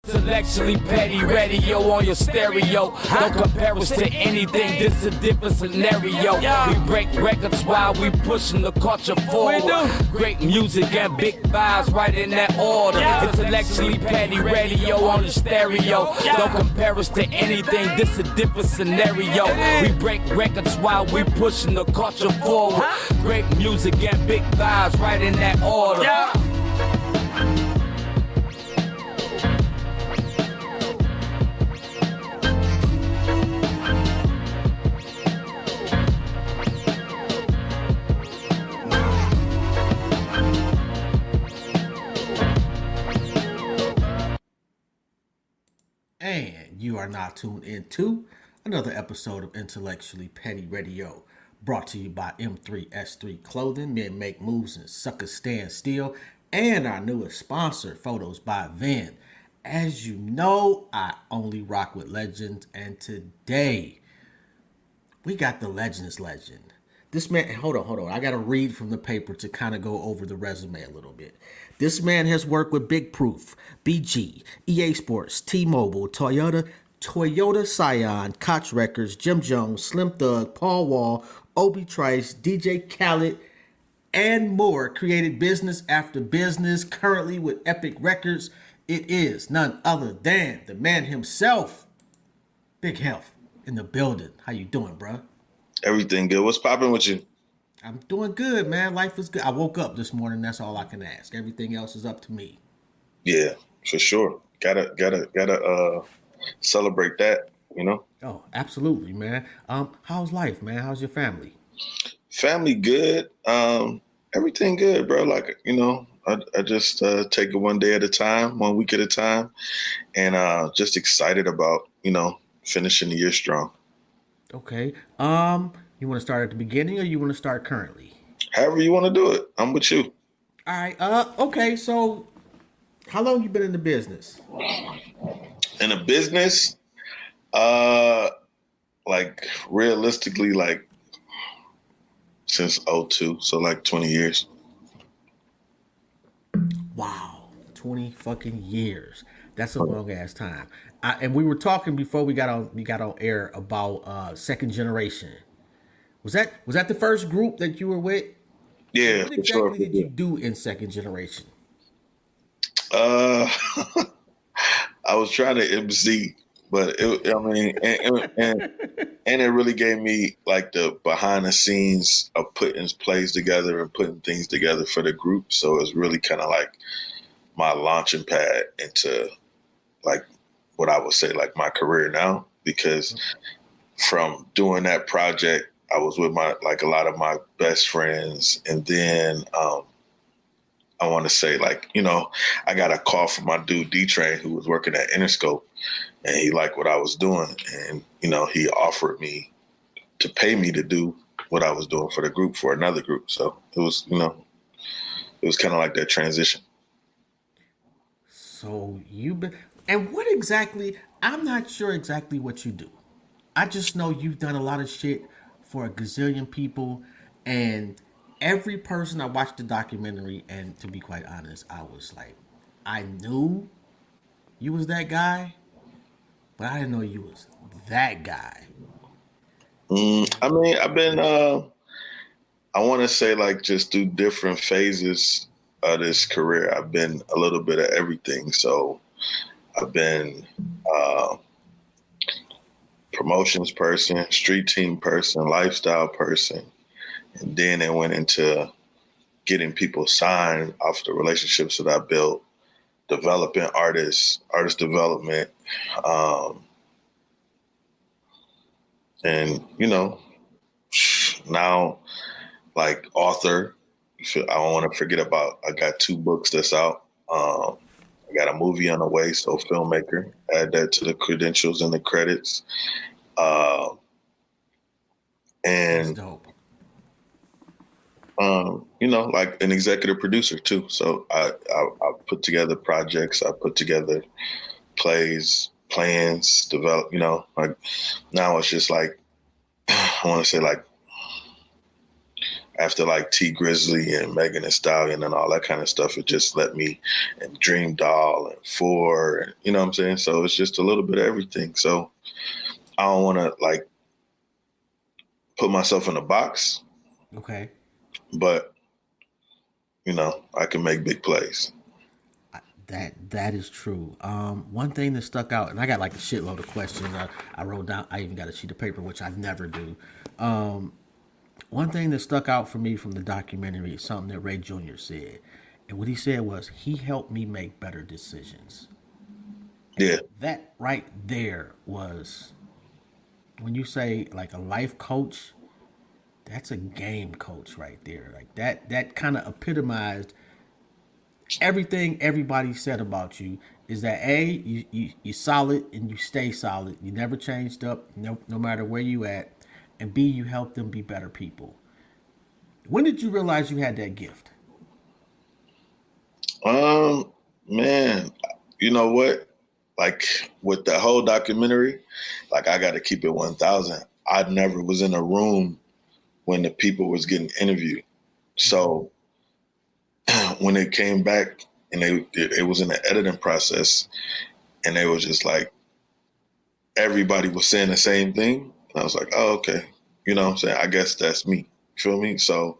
Intellectually petty, radio on your stereo. Don't compare us to anything, this a different scenario. We break records while we pushing the culture forward. Great music and big vibes right in that order. Intellectually petty, radio on the stereo. Don't compare us to anything, this a different scenario. We break records while we pushing the culture forward. Great music and big vibes right in that order. And you are now tuned into another episode of Intellectually Petty Radio, brought to you by M3S3 Clothing, Men Make Moves and Suckers Stand Still, and our newest sponsor, Photos by Vin. As you know, I only rock with legends, and today we got the Legends legend. This man, hold on. I got to read from the paper to kind of go over the resume a little bit. This man has worked with Big Proof, BG, EA Sports, T-Mobile, Toyota Scion, Koch Records, Jim Jones, Slim Thug, Paul Wall, Obi Trice, DJ Khaled, and more. Created business after business, currently with Epic Records. It is none other than the man himself, Big Heff, in the building. How you doing, bruh? Everything good. What's popping with you? I'm doing good, man. Life is good. I woke up this morning. That's all I can ask. Everything else is up to me. Yeah, for sure. Gotta celebrate that, you know? Oh, absolutely, man. How's life, man? How's your family? Family good. Everything good, bro. Like, you know, I just take it one day at a time, 1 week at a time, and just excited about, you know, finishing the year strong. Okay. You want to start at the beginning or you want to start currently? However you want to do it. I'm with you. All right. Okay. So, how long you been in the business? In a business, like realistically, like since 2002, so like 20 years. Wow, 20 fucking years. That's a long ass time. And we were talking before we got on air about Second Generation. Was that the first group that you were with? Yeah. What exactly did you do in Second Generation? I was trying to MC, but it really gave me like the behind the scenes of putting plays together and putting things together for the group. So it was really kind of like my launching pad into like what I would say like my career now, because from doing that project, I was with a lot of my best friends. And then I want to say like, you know, I got a call from my dude D-Train who was working at Interscope, and he liked what I was doing. And, you know, he offered me to pay me to do what I was doing for the group for another group. So it was, you know, it was kind of like that transition. So and what exactly, I'm not sure exactly what you do. I just know you've done a lot of shit for a gazillion people, and every person I watched the documentary, and to be quite honest, I was like, I knew you was that guy, but I didn't know you was that guy. I mean, I've been, I want to say like just through different phases of this career, I've been a little bit of everything. So I've been promotions person, street team person, lifestyle person. And then it went into getting people signed off the relationships that I built, developing artists, artist development. And, you know, now like author, I don't want to forget about, I got 2 books that's out. I got a movie on the way, so filmmaker, add that to the credentials and the credits. And, That's dope. You know, like an executive producer too. So I put together projects, I put together plays, plans, develop, you know, like now it's just like, I want to say like, after like T Grizzly and Megan Thee Stallion and all that kind of stuff, it just let me, and Dream Doll and Four, and you know what I'm saying? So it's just a little bit of everything. So I don't want to like put myself in a box. Okay. But, you know, I can make big plays. That is true. One thing that stuck out, and I got like a shitload of questions. I wrote down. I even got a sheet of paper, which I never do. One thing that stuck out for me from the documentary is something that Ray Jr. said, and what he said was he helped me make better decisions. Yeah. That right there was when you say like a life coach. That's a game coach right there. Like that. That kind of epitomized everything everybody said about you is that you solid and you stay solid. You never changed up, no matter where you at, and B, you help them be better people. When did you realize you had that gift? Um, Man, you know what? Like with the whole documentary, like I got to keep it 1,000. I never was in a room when the people was getting interviewed. So when it came back and it was in the editing process, and they was just like, everybody was saying the same thing. And I was like, oh, okay. You know what I'm saying? I guess that's me. You feel me? So,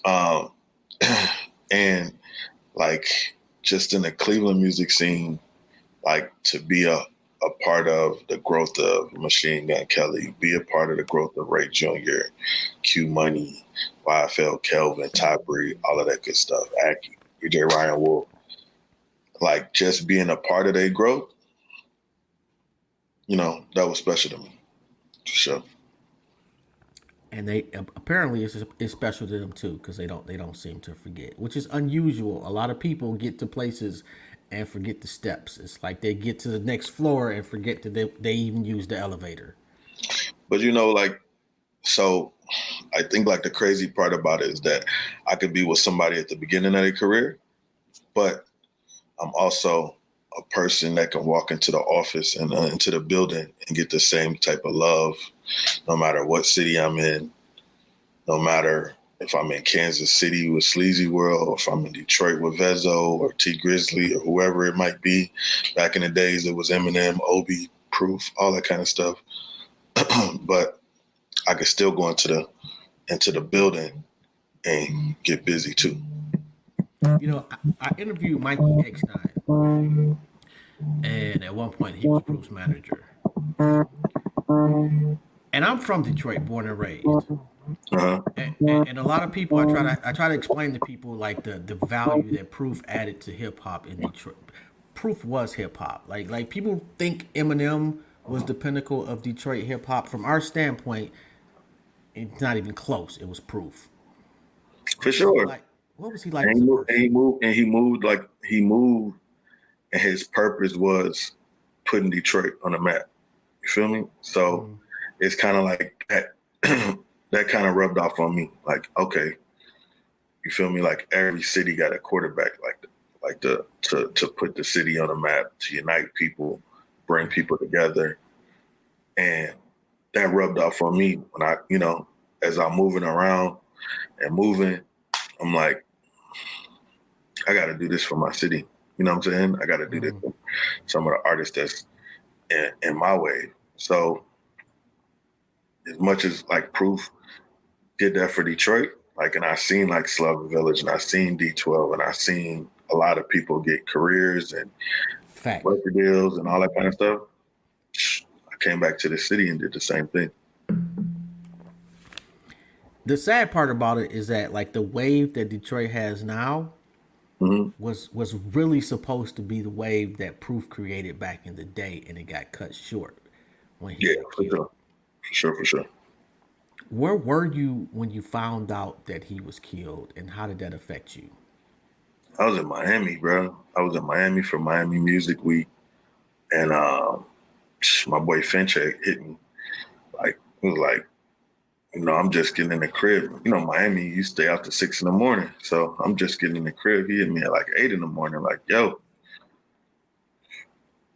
um, and like just in the Cleveland music scene, like to be a part of the growth of Machine Gun Kelly, be a part of the growth of Ray Jr., Q Money, YFL, Kelvin, Ty Bree, all of that good stuff, Aki, BJ Ryan Wolf. Like just being a part of their growth, you know, that was special to me, for sure. And they apparently it's special to them too because they don't seem to forget, which is unusual. A lot of people get to places and forget the steps. It's like they get to the next floor and forget that they even use the elevator. But you know, like, so I think like the crazy part about it is that I could be with somebody at the beginning of their career, but I'm also a person that can walk into the office and into the building and get the same type of love, no matter what city I'm in, no matter if I'm in Kansas City with Sleazy World, or if I'm in Detroit with Vezo or T Grizzly or whoever it might be. Back in the days, it was Eminem, Obi, Proof, all that kind of stuff. But I could still go into the building and get busy too. You know, I interviewed Mikey X9, and at one point he was Bruce's manager. And I'm from Detroit, born and raised. Uh-huh. And a lot of people, I try to explain to people like the value that Proof added to hip hop in Detroit. Proof was hip hop. Like people think Eminem was the pinnacle of Detroit hip hop. From our standpoint, it's not even close. It was Proof. For What was he sure. like? What was he like And as a person? he moved, and his purpose was putting Detroit on the map. You feel me? So it's kind of like that. That kind of rubbed off on me. Like, okay, you feel me? Like every city got a quarterback to put the city on the map, to unite people, bring people together, and that rubbed off on me when I, you know, as I'm moving around and moving, I'm like, I got to do this for my city. You know what I'm saying? I got to do this for some of the artists that's in my way. So as much as like Proof did that for Detroit, like, and I seen like Slugger Village, and I seen D12, and I seen a lot of people get careers and Fact. record deals and all that kind of stuff. I came back to the city and did the same thing. The sad part about it is that like the wave that Detroit has now Mm-hmm. was really supposed to be the wave that Proof created back in the day, and it got cut short when he Yeah, got for killed. sure, for sure. Where were you when you found out that he was killed, and how did that affect you? I was in Miami, bro. I was in Miami for Miami Music Week, and my boy Finch hit me. Like, it was like, you know, I'm just getting in the crib. You know, Miami, you stay out to 6 a.m. So I'm just getting in the crib. He hit me at like 8 a.m. Like, yo,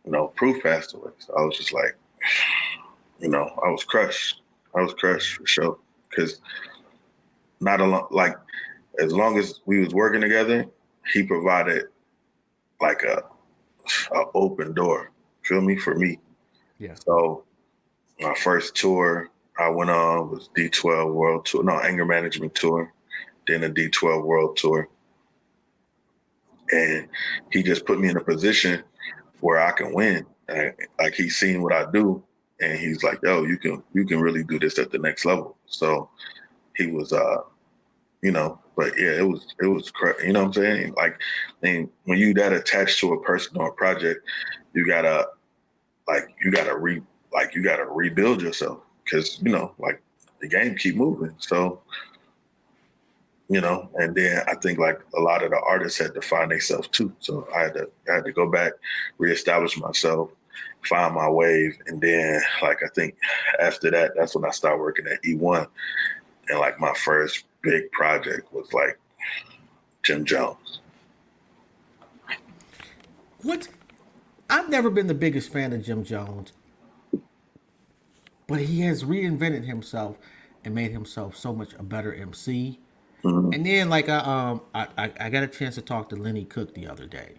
you know, Proof passed away. So I was just like, you know, I was crushed. I was crushed for sure. Because not a lot, like as long as we was working together, he provided like a open door, feel me, for me. Yeah. So my first tour I went on was D12 World Tour, no, Anger Management Tour, then a D12 World Tour. And he just put me in a position where I can win. And, like he's seen what I do, and he's like, "Yo, you can really do this at the next level." So he was, but yeah, it was you know what I'm saying? Like, and when you that attached to a person or a project, you gotta rebuild yourself because like the game keep moving. So and then I think like a lot of the artists had to find themselves too. So I had to go back, reestablish myself, find my wave, and then like I think after that, that's when I started working at E1, and like my first big project was like Jim Jones. What? I've never been the biggest fan of Jim Jones, but he has reinvented himself and made himself so much a better MC. Mm-hmm. And then like I got a chance to talk to Lenny Cook the other day,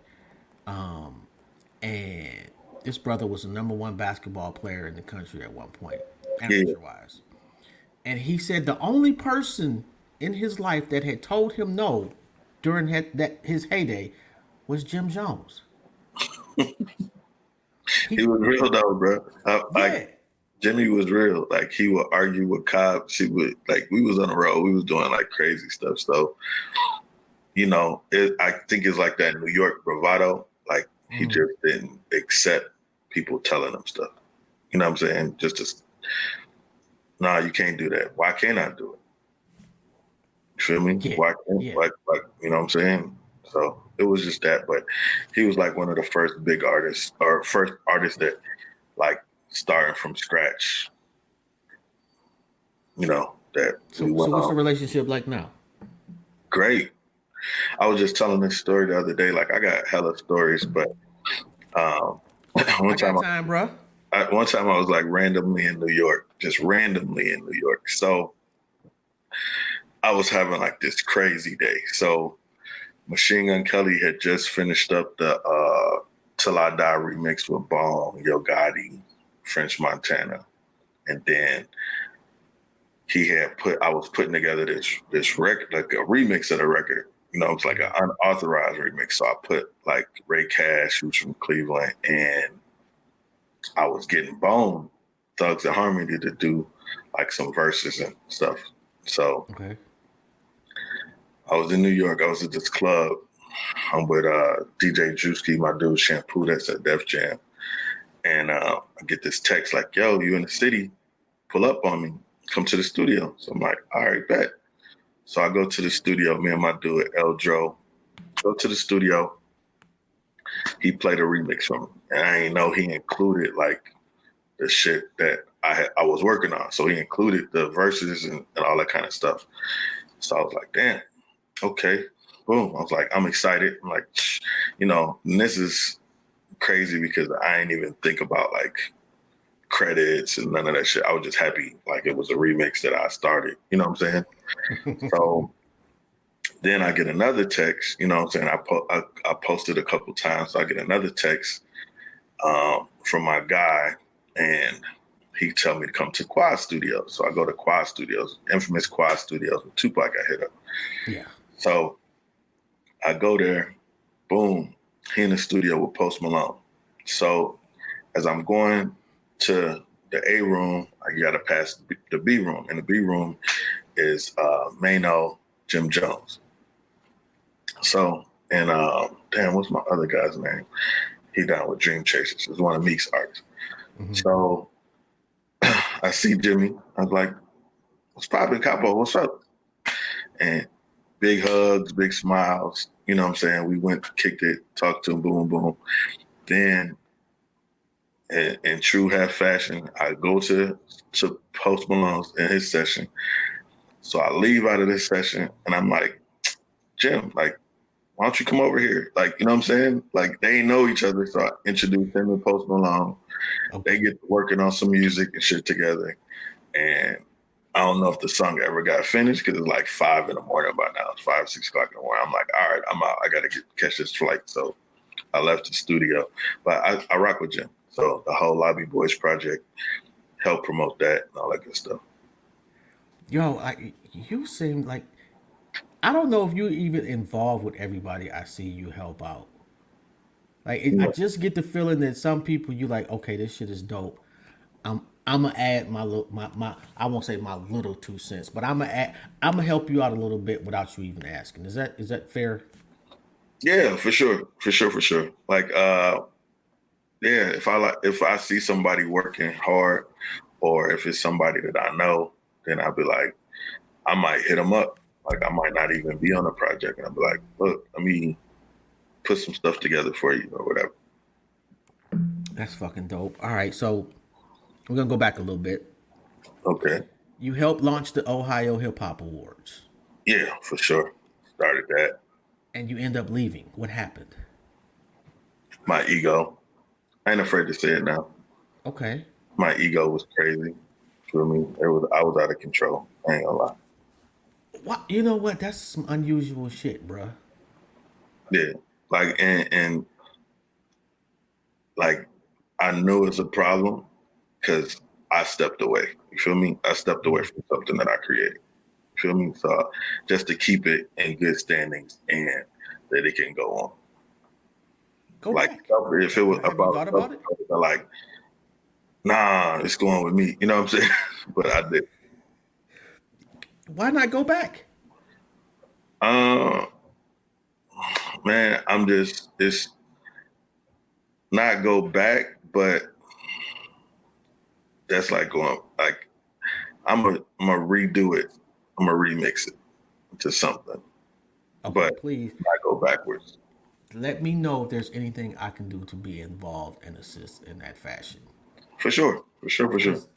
and this brother was the #1 basketball player in the country at one point, amateur wise. And he said the only person in his life that had told him no during his heyday was Jim Jones. He was real though, bro. Yeah. Like Jimmy was real. Like he would argue with cops. He would we was on the road. We was doing like crazy stuff. So, I think it's like that in New York bravado. Like he just didn't accept people telling him stuff. You know what I'm saying? Nah, you can't do that. Why can't I do it? You feel me? Yeah. Why can't, you know what I'm saying? So it was just that, but he was like one of the first big artists or first artists that like starting from scratch, that. So what's the relationship like now? Great. I was just telling this story the other day. Like I got hella stories, but one time I was like randomly in New York, just randomly in New York. So I was having like this crazy day. So Machine Gun Kelly had just finished up the Till I Die remix with Bone, Yo Gotti, French Montana. And then I was putting together this record, like a remix of the record. It's like an unauthorized remix. So I put like Ray Cash, who's from Cleveland, and I was getting Bone, Thugs and Harmony to do like some verses and stuff. So okay. I was in New York. I was at this club. I'm with DJ Drewski, my dude Shampoo, that's at Def Jam. And I get this text like, "Yo, you in the city? Pull up on me. Come to the studio." So I'm like, "All right, bet." So I go to the studio. Me and my dude Eldro go to the studio. He played a remix for me, and I didn't know he included like the shit that I was working on. So he included the verses and all that kind of stuff. So I was like, "Damn, okay." Boom. I was like, I'm excited. I'm like, and this is crazy because I didn't even think about like credits and none of that shit. I was just happy like it was a remix that I started. You know what I'm saying? So then I get another text. You know what I'm saying? I posted a couple times. So I get another text from my guy, and he tell me to come to Quad Studios. So I go to Quad Studios, infamous Quad Studios with Tupac. I hit up. Yeah. So I go there, boom, he in the studio with Post Malone. So as I'm going to the A room, I got to pass the B room. And the B room is Mano, Jim Jones. So, and damn, what's my other guy's name? He down with Dream Chasers. He's one of Meek's artists. Mm-hmm. So I see Jimmy. I was like, "What's poppin', Capo? What's up?" And big hugs, big smiles. You know what I'm saying? We went, kicked it, talked to him, boom, boom. Then, in true Heff fashion, I go to Post Malone's in his session. So I leave out of this session, and I'm like, "Jim, like, why don't you come over here?" Like, you know what I'm saying? Like, they know each other, so I introduced him to Post Malone. Okay. They get working on some music and shit together. And I don't know if the song ever got finished because it's like 5 in the morning by now. It's 5, 6 o'clock in the morning. I'm like, all right, I'm out. I got to catch this flight. So I left the studio, but I rock with Jim. So the whole Lobby Boys project helped promote that and all that good stuff. Yo, you seem like, I don't know if you're even involved with everybody I see you help out. Like I Yeah. just get the feeling that some people you like, okay, this shit is dope. I'm gonna add my little my I won't say my little 2 cents, but I'm gonna help you out a little bit without you even asking. Is that fair? Yeah, for sure. For sure, for sure. Like yeah, if I see somebody working hard or if it's somebody that I know, then I'll be like, I might hit them up. Like I might not even be on the project and I'll be like, look, let me put some stuff together for you or whatever. That's fucking dope. All right, so we're gonna go back a little bit. Okay. You helped launch the Ohio Hip Hop Awards, Yeah, for sure. Started that. and you end up leaving. What happened? My ego. I ain't afraid to say it now. Okay. My ego was crazy. Feel me? I was out of control. I ain't gonna lie. What? You know what? That's some unusual shit, bruh. Yeah. Like and like I knew it's a problem because I stepped away. You feel me? I stepped away from something that I created. You feel me? So just to keep it in good standings and that it can go on. Go Like back. if it was Have you about thought about it? like, nah, it's going with me. You know what I'm saying? But I did. Why not go back? Uh, man, it's not go back, but that's like going like I'm gonna redo it. I'm gonna remix it to something, Okay, but please not go backwards. let me know if there's anything I can do to be involved and assist in that fashion. For sure, for sure, for sure. Because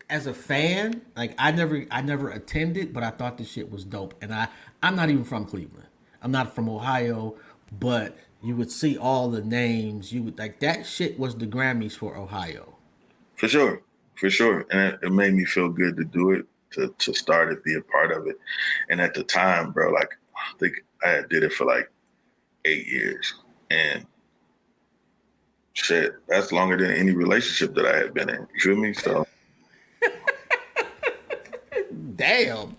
as a fan, like I never attended, but I thought this shit was dope. And I'm not even from Cleveland. I'm not from Ohio, but you would see all the names. You would like that shit was the Grammys for Ohio. For sure, for sure. And it made me feel good to do it, to start it, be a part of it. And at the time, bro, like I think I had did it for like 8 years. And shit, that's longer than any relationship that I had been in. You feel me? So Damn.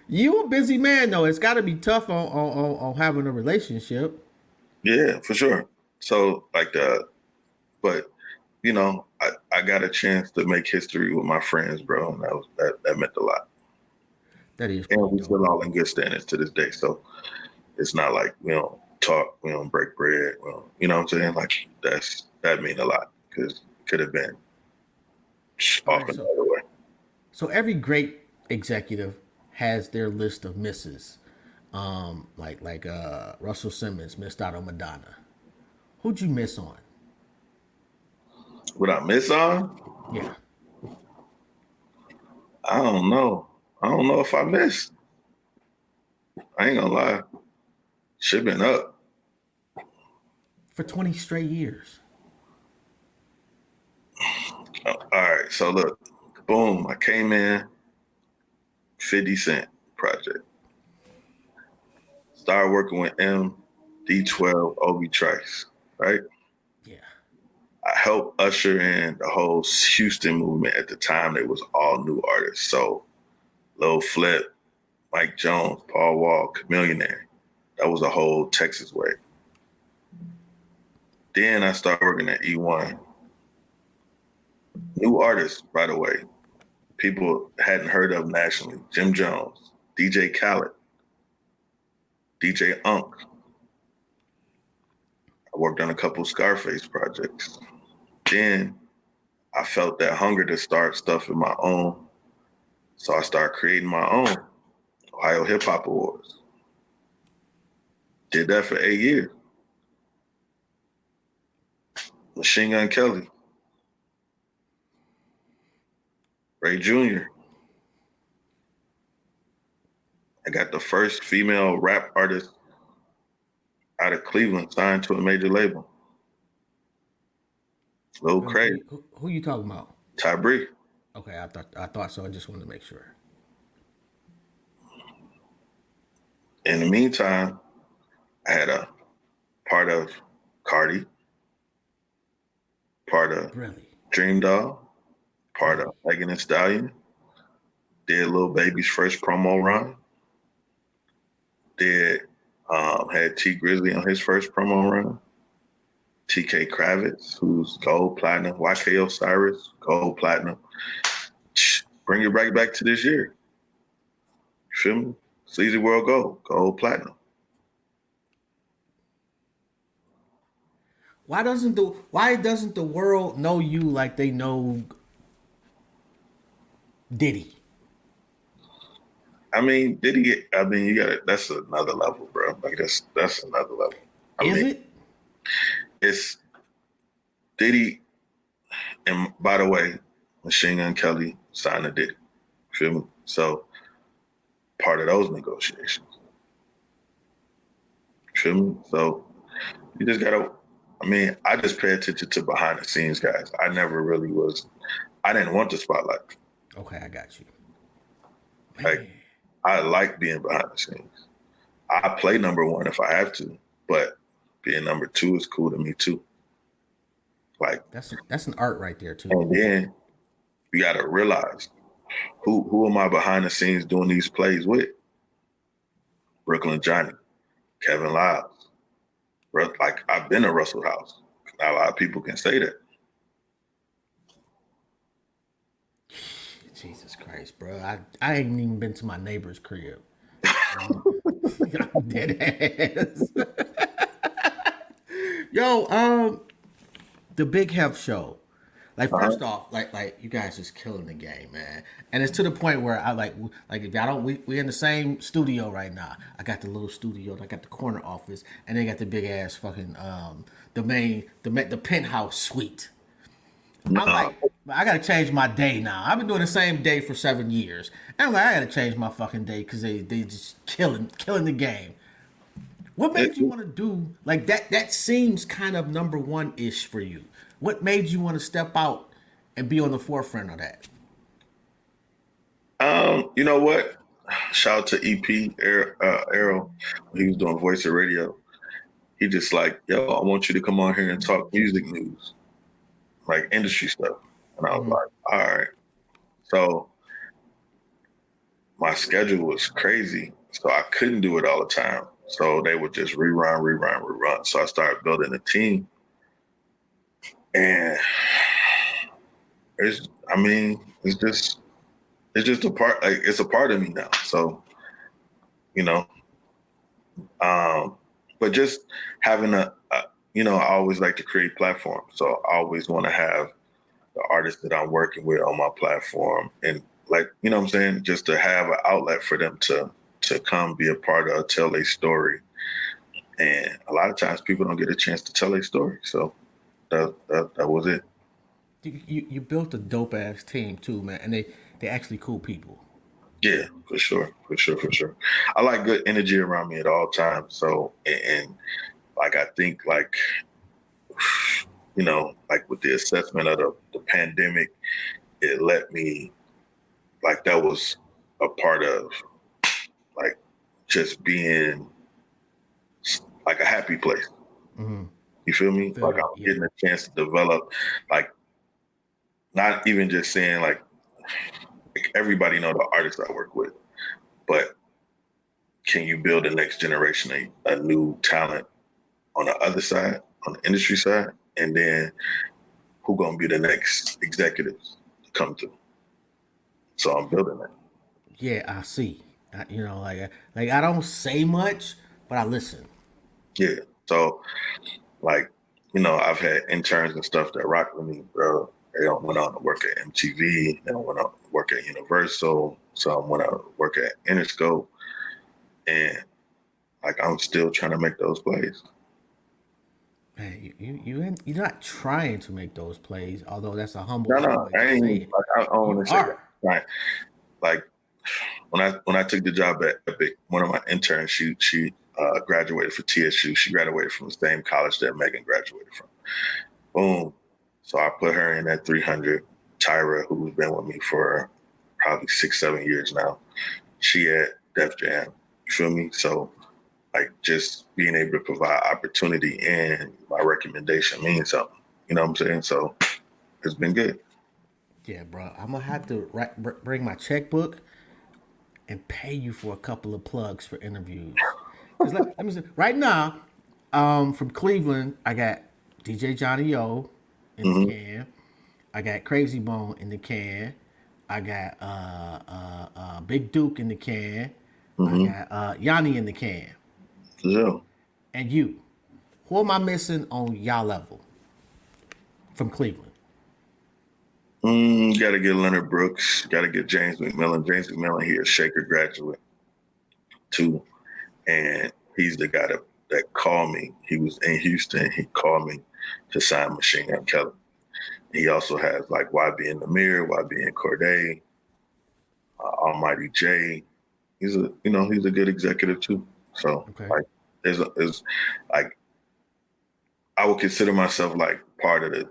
You a busy man though. It's got to be tough on having a relationship. yeah, for sure. So like but you know, I got a chance to make history with my friends, bro, and that meant a lot. That is And pretty we dope. still all in good standings to this day. So it's not like we don't talk, we don't break bread. You know what I'm saying? Like that mean a lot because it could have been All off right, so another way. so every great executive has their list of misses. Like Russell Simmons missed out on Madonna. Who'd you miss on? What I miss on? Yeah. I don't know. I don't know if I missed. I ain't gonna lie. Shit been up. For 20 straight years. All right. So look, boom. I came in 50 Cent project. Started working with M, D12, Obi Trice, right? Yeah. I helped usher in the whole Houston movement at the time. It was all new artists. So Lil Flip, Mike Jones, Paul Wall, Chameleonaire. That was a whole Texas wave. Then I started working at E1. New artists right away. People hadn't heard of nationally. Jim Jones, DJ Khaled, DJ Unk. I worked on a couple Scarface projects. Then I felt that hunger to start stuff in my own. So I started creating my own Ohio Hip Hop Awards. Did that for 8 years. Machine Gun Kelly, Ray Jr. I got the first female rap artist out of Cleveland signed to a major label. Lil Craig, Who you talking about? Ty Bree. Okay, I thought so. I just wanted to make sure. In the meantime, I had a part of Cardi, part of Really? Dream Doll, part of Megan Thee Stallion, did Lil Baby's first promo run, did had T Grizzly on his first promo run, TK Kravitz, who's gold platinum, YK Osiris, gold platinum. Bring it right back to this year. You feel me? Sleazy World gold platinum. Why doesn't the world know you like they know Diddy? I mean, did he get, I mean, you got it. That's another level, bro. Like that's another level. I Is mean, it? it's Diddy, and by the way, Machine Gun Kelly signed to Diddy. Feel me? So part of those negotiations. Feel me? So you just gotta. I mean, I just pay attention to behind the scenes guys. I never really was. I didn't want the spotlight. Okay, I got you. Like I like being behind the scenes. I play number one if I have to, but being number two is cool to me too. Like, That's an art right there too. and then you got to realize who am I behind the scenes doing these plays with? Brooklyn Johnny, Kevin Lyles. Like I've been to Russell House. Not a lot of people can say that. Jesus Christ, bro. I ain't even been to my neighbor's crib. I'm dead ass. Yo, the Big Heff show. Like first off, like you guys just killing the game, man. And it's to the point where I like if y'all don't we in the same studio right now. I got the little studio, I got the corner office, and they got the big ass fucking the penthouse suite. I'm like, I gotta change my day now. I've been doing the same day for 7 years. And I'm like, I gotta change my fucking day because they just killing the game. What made you want to do like that? That seems kind of number one ish for you. What made you want to step out and be on the forefront of that? You know what? Shout out to EP Errol when he was doing voice of radio. He just like, yo, I want you to come on here and talk music news, like industry stuff. And I was like, all right. So my schedule was crazy, so I couldn't do it all the time. So they would just rerun. So I started building a team, and it's just a part. Like, it's a part of me now. So you know, but just having I always like to create platforms. So I always want to have the artists that I'm working with on my platform, and like, you know what I'm saying, just to have an outlet for them to come be a part of, tell their story. And a lot of times people don't get a chance to tell their story. So that was it. You built a dope ass team too, man, and they actually cool people. Yeah, for sure. I like good energy around me at all times. So, and like, I think like, like with the assessment of the pandemic, it let me, like, that was a part of like just being like a happy place. Mm-hmm. You feel me? Like I'm getting a chance to develop, like, not even just saying like everybody know the artists I work with, but can you build the next generation a new talent on the other side, on the industry side, and then who gonna be the next executives to come through? So I'm building that. Yeah, I see. Like I don't say much, but I listen. Yeah. So like, I've had interns and stuff that rock with me, bro. They don't went on to work at MTV. They don't went on to work at Universal. So I went out to work at Interscope, and like I'm still trying to make those plays. Man, you're not trying to make those plays, although that's a humble No, way I to say ain't. it. Like, I don't want to say that. Are. Right. Like when I took the job at Epic, one of my interns, she graduated from TSU. She graduated from the same college that Megan graduated from. Boom. So I put her in at 300, Tyra, who's been with me for probably 6-7 years now. She at Def Jam. You feel me? So like just being able to provide opportunity and my recommendation means something. You know what I'm saying? So it's been good. Yeah, bro. I'm gonna have to bring my checkbook and pay you for a couple of plugs for interviews. Cause let me say, right now, from Cleveland, I got DJ Johnny O in the Mm-hmm. can. I got Crazy Bone in the can. I got Big Duke in the can. I Mm-hmm. got Yanni in the can. For sure. And you, who am I missing on y'all level from Cleveland? Got to get Leonard Brooks. Got to get James McMillan. James McMillan, he a Shaker graduate too, and he's the guy that called me. He was in Houston. He called me to sign Machine Gun Kelly. He also has like YB in the Mirror, YB in Corday, Almighty J. He's a good executive too. So Okay. like, there's like I would consider myself like part of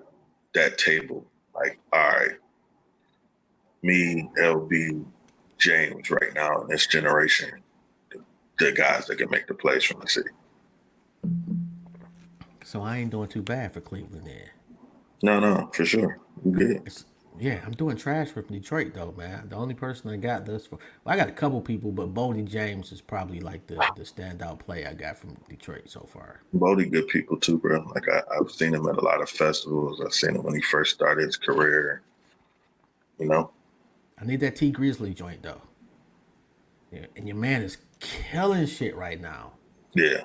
that table. Like, all right, me, LB, James, right now in this generation, the guys that can make the plays from the city. So I ain't doing too bad for Cleveland then. No, for sure, we good. Yeah, I'm doing trash for Detroit though, man. The only person I got this for, well, I got a couple people, but Bodie James is probably like the standout play I got from Detroit so far. Bodie, good people too, bro. Like I've seen him at a lot of festivals. I've seen him when he first started his career. You know. I need that T Grizzly joint though. Yeah, and your man is killing shit right now. Yeah,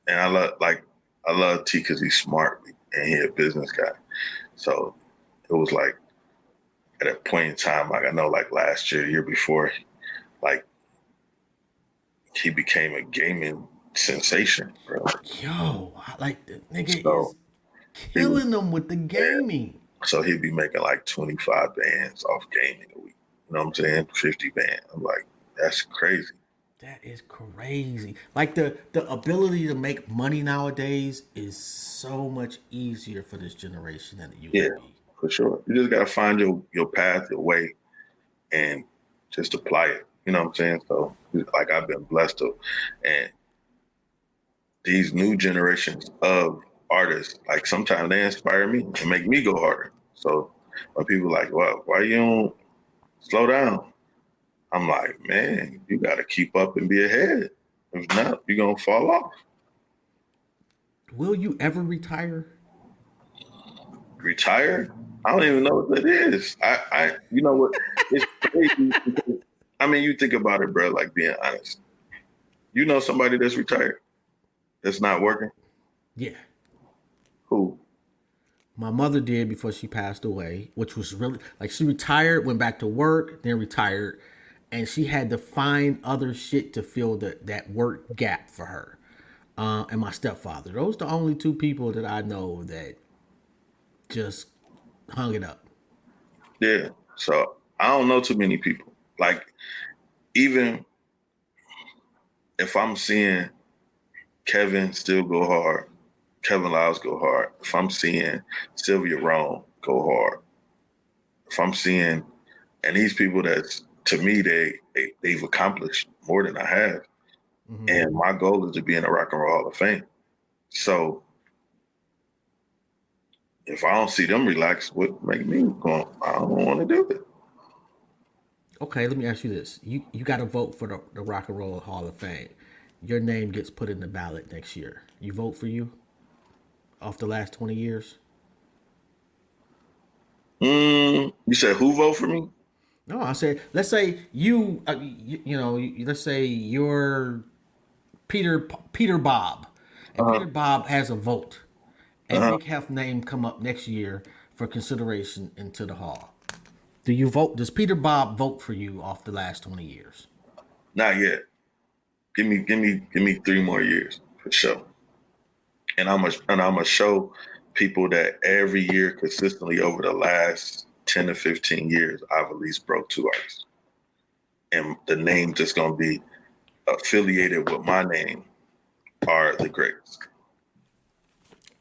and I love T because he's smart and he a business guy. So it was like at a point in time, like I know, like last year before, like he became a gaming sensation, bro. Yo, like the nigga So is killing them with the gaming. so he'd be making like 25 bands off gaming a week. You know what I'm saying? 50 bands. I'm like, that's crazy. That is crazy. Like the ability to make money nowadays is so much easier for this generation than it used Yeah, to be. for sure. You just gotta find your path, your way, and just apply it. You know what I'm saying? So like I've been blessed to, and these new generations of artists, like sometimes they inspire me and make me go harder. So when people are like, well, why you don't slow down? I'm like, man, you got to keep up and be ahead. If not, you're going to fall off. Will you ever retire? Retire? I don't even know what that is. You know what? It's crazy because, I mean, you think about it, bro, like being honest. You know somebody that's retired, that's not working? Yeah. Who? My mother did before she passed away, which was really like she retired, went back to work, then retired, and she had to find other shit to fill that work gap for her. And my stepfather. Those are the only two people that I know that just hung it up. Yeah. So I don't know too many people. Like, even if I'm seeing Kevin still go hard, Kevin Lyles go hard, if I'm seeing Sylvia Rome go hard, if I'm seeing, and these people that's, to me, they've accomplished more than I have. Mm-hmm. And my goal is to be in the Rock and Roll Hall of Fame. So if I don't see them relax, what make me go, I don't want to do it. Okay, let me ask you this. You got to vote for the Rock and Roll Hall of Fame. Your name gets put in the ballot next year. You vote for you off the last 20 years? You said who vote for me? No, I said, let's say let's say you're Peter Bob, and Peter Bob has a vote, and Big Heff name come up next year for consideration into the hall. Do you vote? Does Peter Bob vote for you off the last 20 years? Not yet. Give me 3 more years for sure. And I'm gonna show people that every year consistently over the last 10 to 15 years, I've at least broke 2 artists. And the names that's gonna be affiliated with my name are the greatest.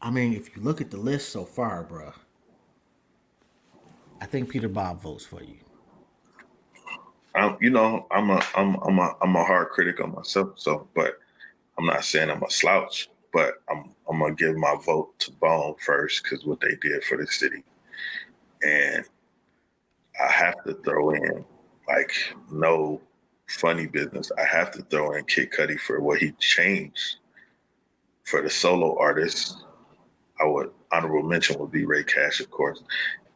I mean, if you look at the list so far, bro, I think Peter Bob votes for you. I'm a hard critic on myself. So, but I'm not saying I'm a slouch. But I'm gonna give my vote to Bone first because what they did for the city, and I have to throw in like no funny business. I have to throw in Kid Cudi for what he changed for the solo artists. I would honorable mention would be Ray Cash, of course,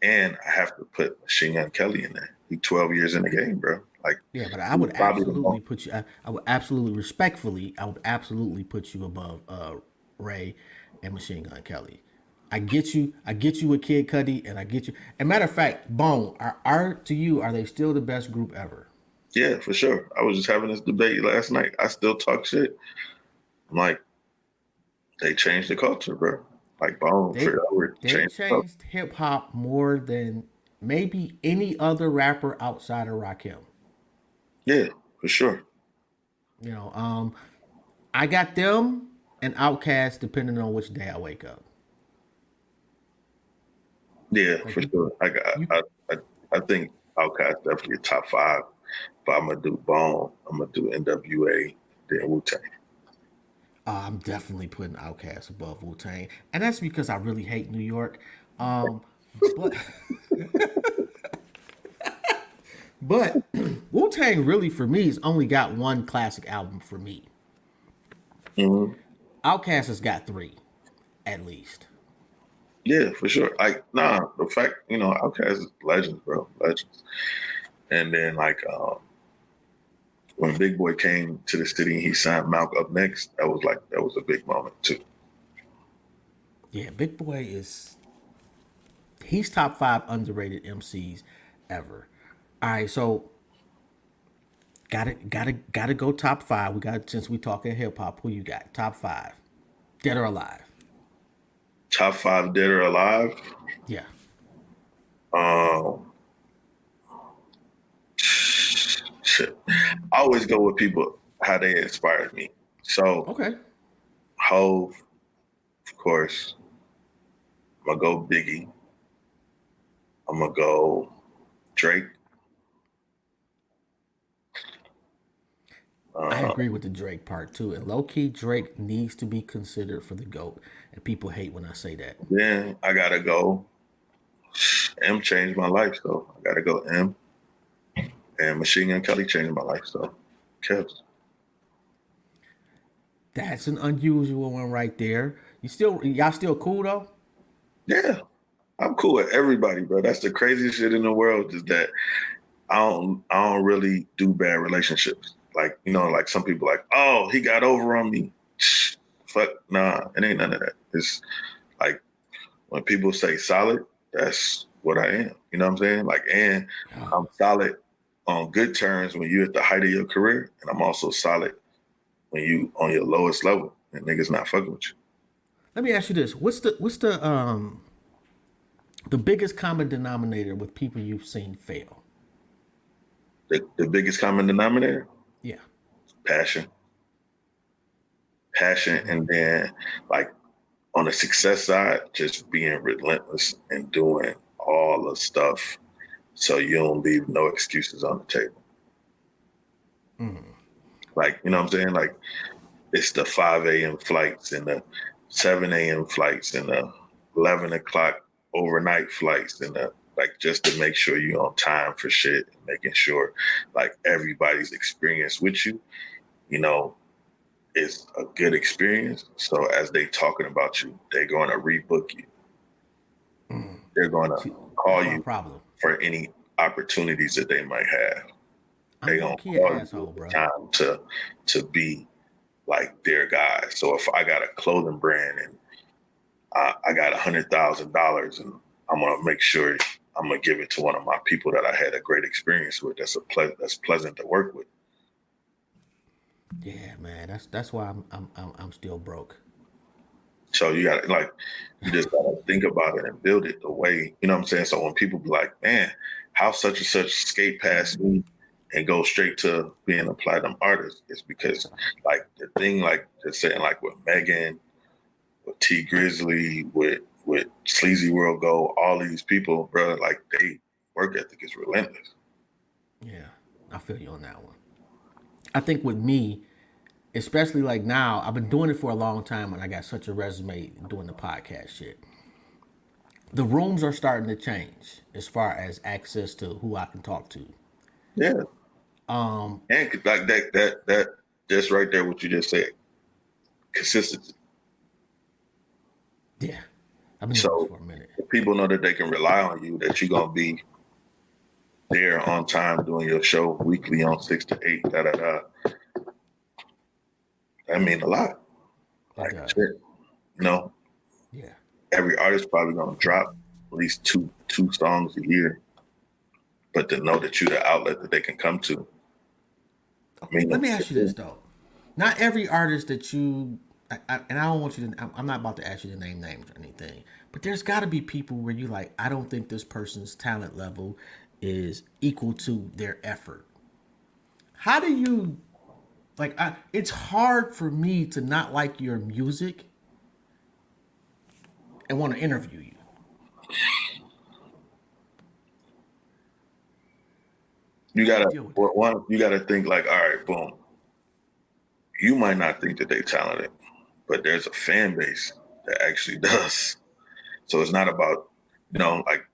and I have to put Machine Gun Kelly in there. He 12 years in the game, bro. Like, Yeah, but I would absolutely put you. I would absolutely, respectfully, I would absolutely put you above Ray and Machine Gun Kelly. I get you. I get you with Kid Cudi, and I get you. And matter of fact, Bone, to you, are they still the best group ever? Yeah, for sure. I was just having this debate last night. I still talk shit. I'm like, they changed the culture, bro. Like Bone, They changed hip hop more than maybe any other rapper outside of Rakim. Yeah, for sure. You know, I got them and Outkast depending on which day I wake up. Yeah, Like for sure. you I think Outkast definitely a top five, but I'm gonna do Bone. I'm gonna do NWA, then Wu Tang. I'm definitely putting Outkast above Wu Tang, and that's because I really hate New York. But but Wu Tang really for me has only got one classic album for me. Mm-hmm. Outkast has got three, at least. Yeah, for sure. Like, nah, the fact, Outkast is legends, bro, legends. And then when Big Boy came to the city and he signed Malk Up Next, that was a big moment too. Yeah, Big Boy he's top five underrated MCs ever. All right, so gotta go top five. Since we talking hip hop, who you got? Top five, dead or alive? Top five dead or alive? Yeah. Um, shit. I always go with people how they inspired me. So, Okay. Hove, of course. I'm gonna go Biggie. I'm gonna go Drake. I agree with the Drake part too. And low key, Drake needs to be considered for the GOAT. And people hate when I say that. Then I gotta go. M changed my life, so I gotta go M. And Machine Gun Kelly changed my life, so Kevs. That's an unusual one right there. Y'all still cool though? Yeah, I'm cool with everybody, bro. That's the craziest shit in the world. Is that I don't really do bad relationships. Like like some people like, oh, he got over on me. Fuck, nah, it ain't none of that. It's like when people say solid, that's what I am. You know what I'm saying? Like, and I'm solid on good terms when you're at the height of your career, and I'm also solid when you on your lowest level and niggas not fucking with you. Let me ask you this: what's the biggest common denominator with people you've seen fail? The biggest common denominator? Yeah. Passion. And then like on the success side, just being relentless and doing all the stuff so you don't leave no excuses on the table. Like, you know what I'm saying? Like, it's the 5 a.m. flights and the 7 a.m. flights and the 11 o'clock overnight flights and like just to make sure you're on time for shit and making sure like everybody's experience with you, is a good experience. So as they talking about you, they're going to rebook you. They're going to call you for any opportunities that they might have. They're going to call you bro. Time to be like their guy. So if I got a clothing brand and I got $100,000 and I'm going to make sure I'm going to give it to one of my people that I had a great experience with. That's pleasant to work with. Yeah, man. That's why I'm still broke. So you just gotta think about it and build it the way, you know what I'm saying? So when people be like, man, how such and such skate past me and go straight to being a platinum artist, it's because like the thing, like just saying like with Megan, with T Grizzly, with Sleazy World Go, all these people, bro, like work ethic is relentless. Yeah, I feel you on that one. I think with me, especially like now, I've been doing it for a long time, and I got such a resume doing the podcast shit. The rooms are starting to change as far as access to who I can talk to. Yeah. And like that just right there, what you just said, consistency. Yeah, I've been doing this So for a minute. if people know that they can rely on you, that you're gonna be there on time doing your show weekly on 6 to 8, da da da. That mean a lot. It Like does. shit, you know, Yeah. every artist probably gonna drop at least two songs a year, but to know that you're the outlet that they can come to. I mean, Let me ask you this though. Not every artist that you, and I don't want you to. I'm not about to ask you to name names or anything, but there's got to be people where you like. I don't think this person's talent level is equal to their effort. How do you like? It's hard for me to not like your music and want to interview you. you gotta Deal with that. one, you gotta think like, all right, boom. You might not think that they talented, but there's a fan base that actually does. So it's not about, like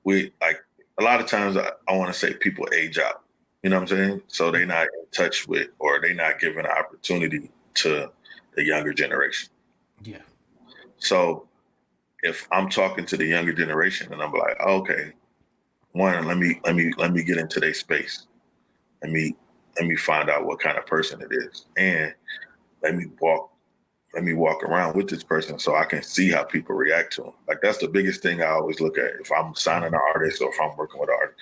we like a lot of times I want to say people age out. You know what I'm saying? So they're not in touch with, or they're not giving an opportunity to the younger generation. Yeah. So if I'm talking to the younger generation and I'm like, oh, okay, one, let me get into their space. Let me find out what kind of person it is, and let me walk around with this person so I can see how people react to them. Like that's the biggest thing I always look at if I'm signing an artist or if I'm working with an artist.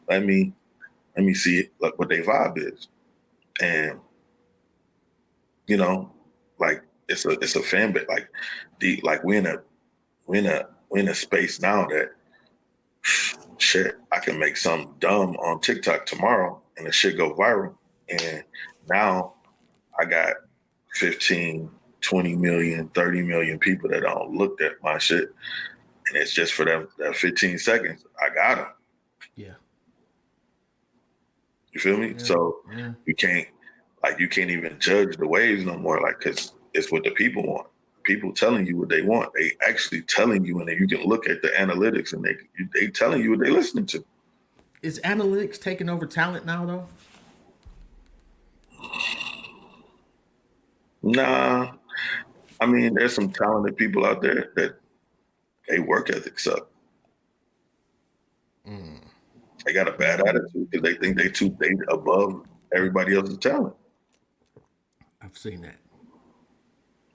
Let me see what their vibe is, and like it's a fan base. Like we're in a space now that shit, I can make something dumb on TikTok tomorrow and the shit go viral. And now I got 15, 20 million, 30 million people that don't look at my shit. And it's just for them that 15 seconds. I got them. Yeah. You feel me? Yeah. So Yeah. you can't even judge the waves no more. Like, cause it's what the people want. People telling you what they want. They actually telling you, and then you can look at the analytics and they telling you what they listening to. Is analytics taking over talent now though? Nah, I mean, there's some talented people out there that they work ethic suck. They got a bad attitude because they think they above everybody else's talent. I've seen that.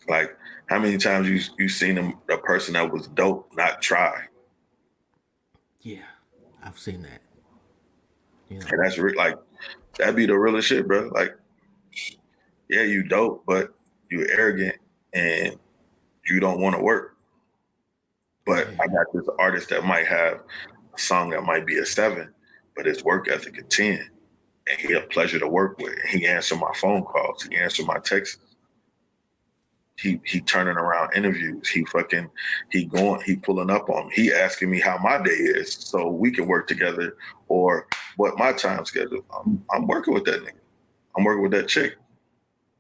Like, how many times you seen a person that was dope not try? Yeah, I've seen that. You know, And that's like that'd be the realest shit, bro. Like, yeah, you dope, but you arrogant and you don't want to work. But I got this artist that might have a song that might be a 7, but his work ethic a 10. And he a pleasure to work with. He answer my phone calls. He answer my texts. He turning around interviews. He pulling up on me. He asking me how my day is so we can work together or what my time schedule. I'm working with that nigga. I'm working with that chick.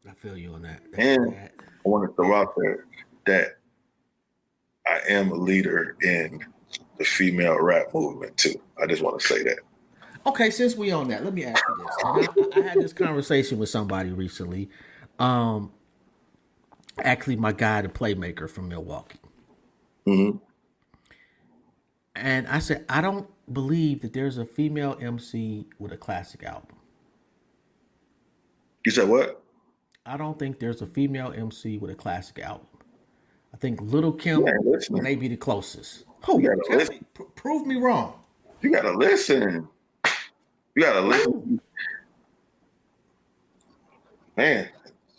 I feel you on that. And I want to throw out there that I am a leader in the female rap movement too. I just want to say that. Okay, since we on that, let me ask you this. And I had this conversation with somebody recently. Actually, my guy, the playmaker from Milwaukee. Mm-hmm. And I said, I don't believe that there's a female MC with a classic album. You said what? I don't think there's a female MC with a classic album. I think Little Kim may be the closest. Oh, prove me wrong. You gotta listen. You gotta listen. Man,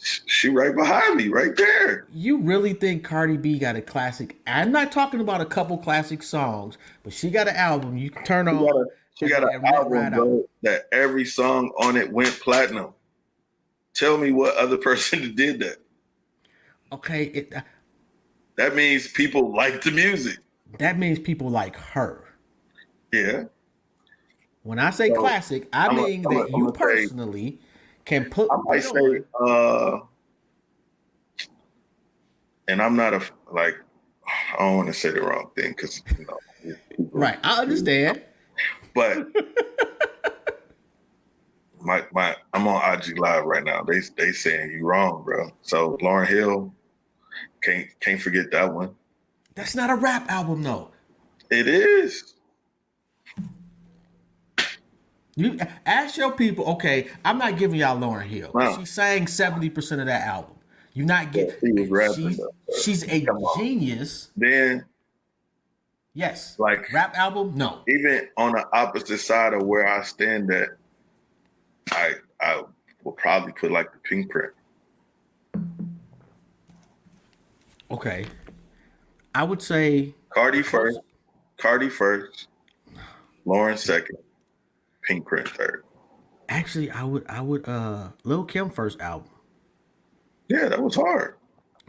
she right behind me, right there. You really think Cardi B got a classic? I'm not talking about a couple classic songs, but she got an album you can turn on. She got an album, bro, that every song on it went platinum. Tell me what other person did that. Okay. That means people like the music. That means people like her. Yeah. When I say So classic, I mean that you personally can put I might say, on. and I'm not like, I don't want to say the wrong thing because people, Right, I understand. but I'm on IG Live right now. They saying you wrong, bro. So Lauryn Hill, can't forget that one. That's not a rap album, though. It is. You ask your people. Okay, I'm not giving y'all Lauryn Hill. No. She sang 70% of that album. You not get. He was rapping. She's a genius. Then, Yes. like Rap album, no. even on the opposite side of where I stand at, I will probably put like the Pink Print. Okay. I would say Cardi first, Lauren second, Pink Print third. actually I would Lil Kim first album Yeah, that was hard.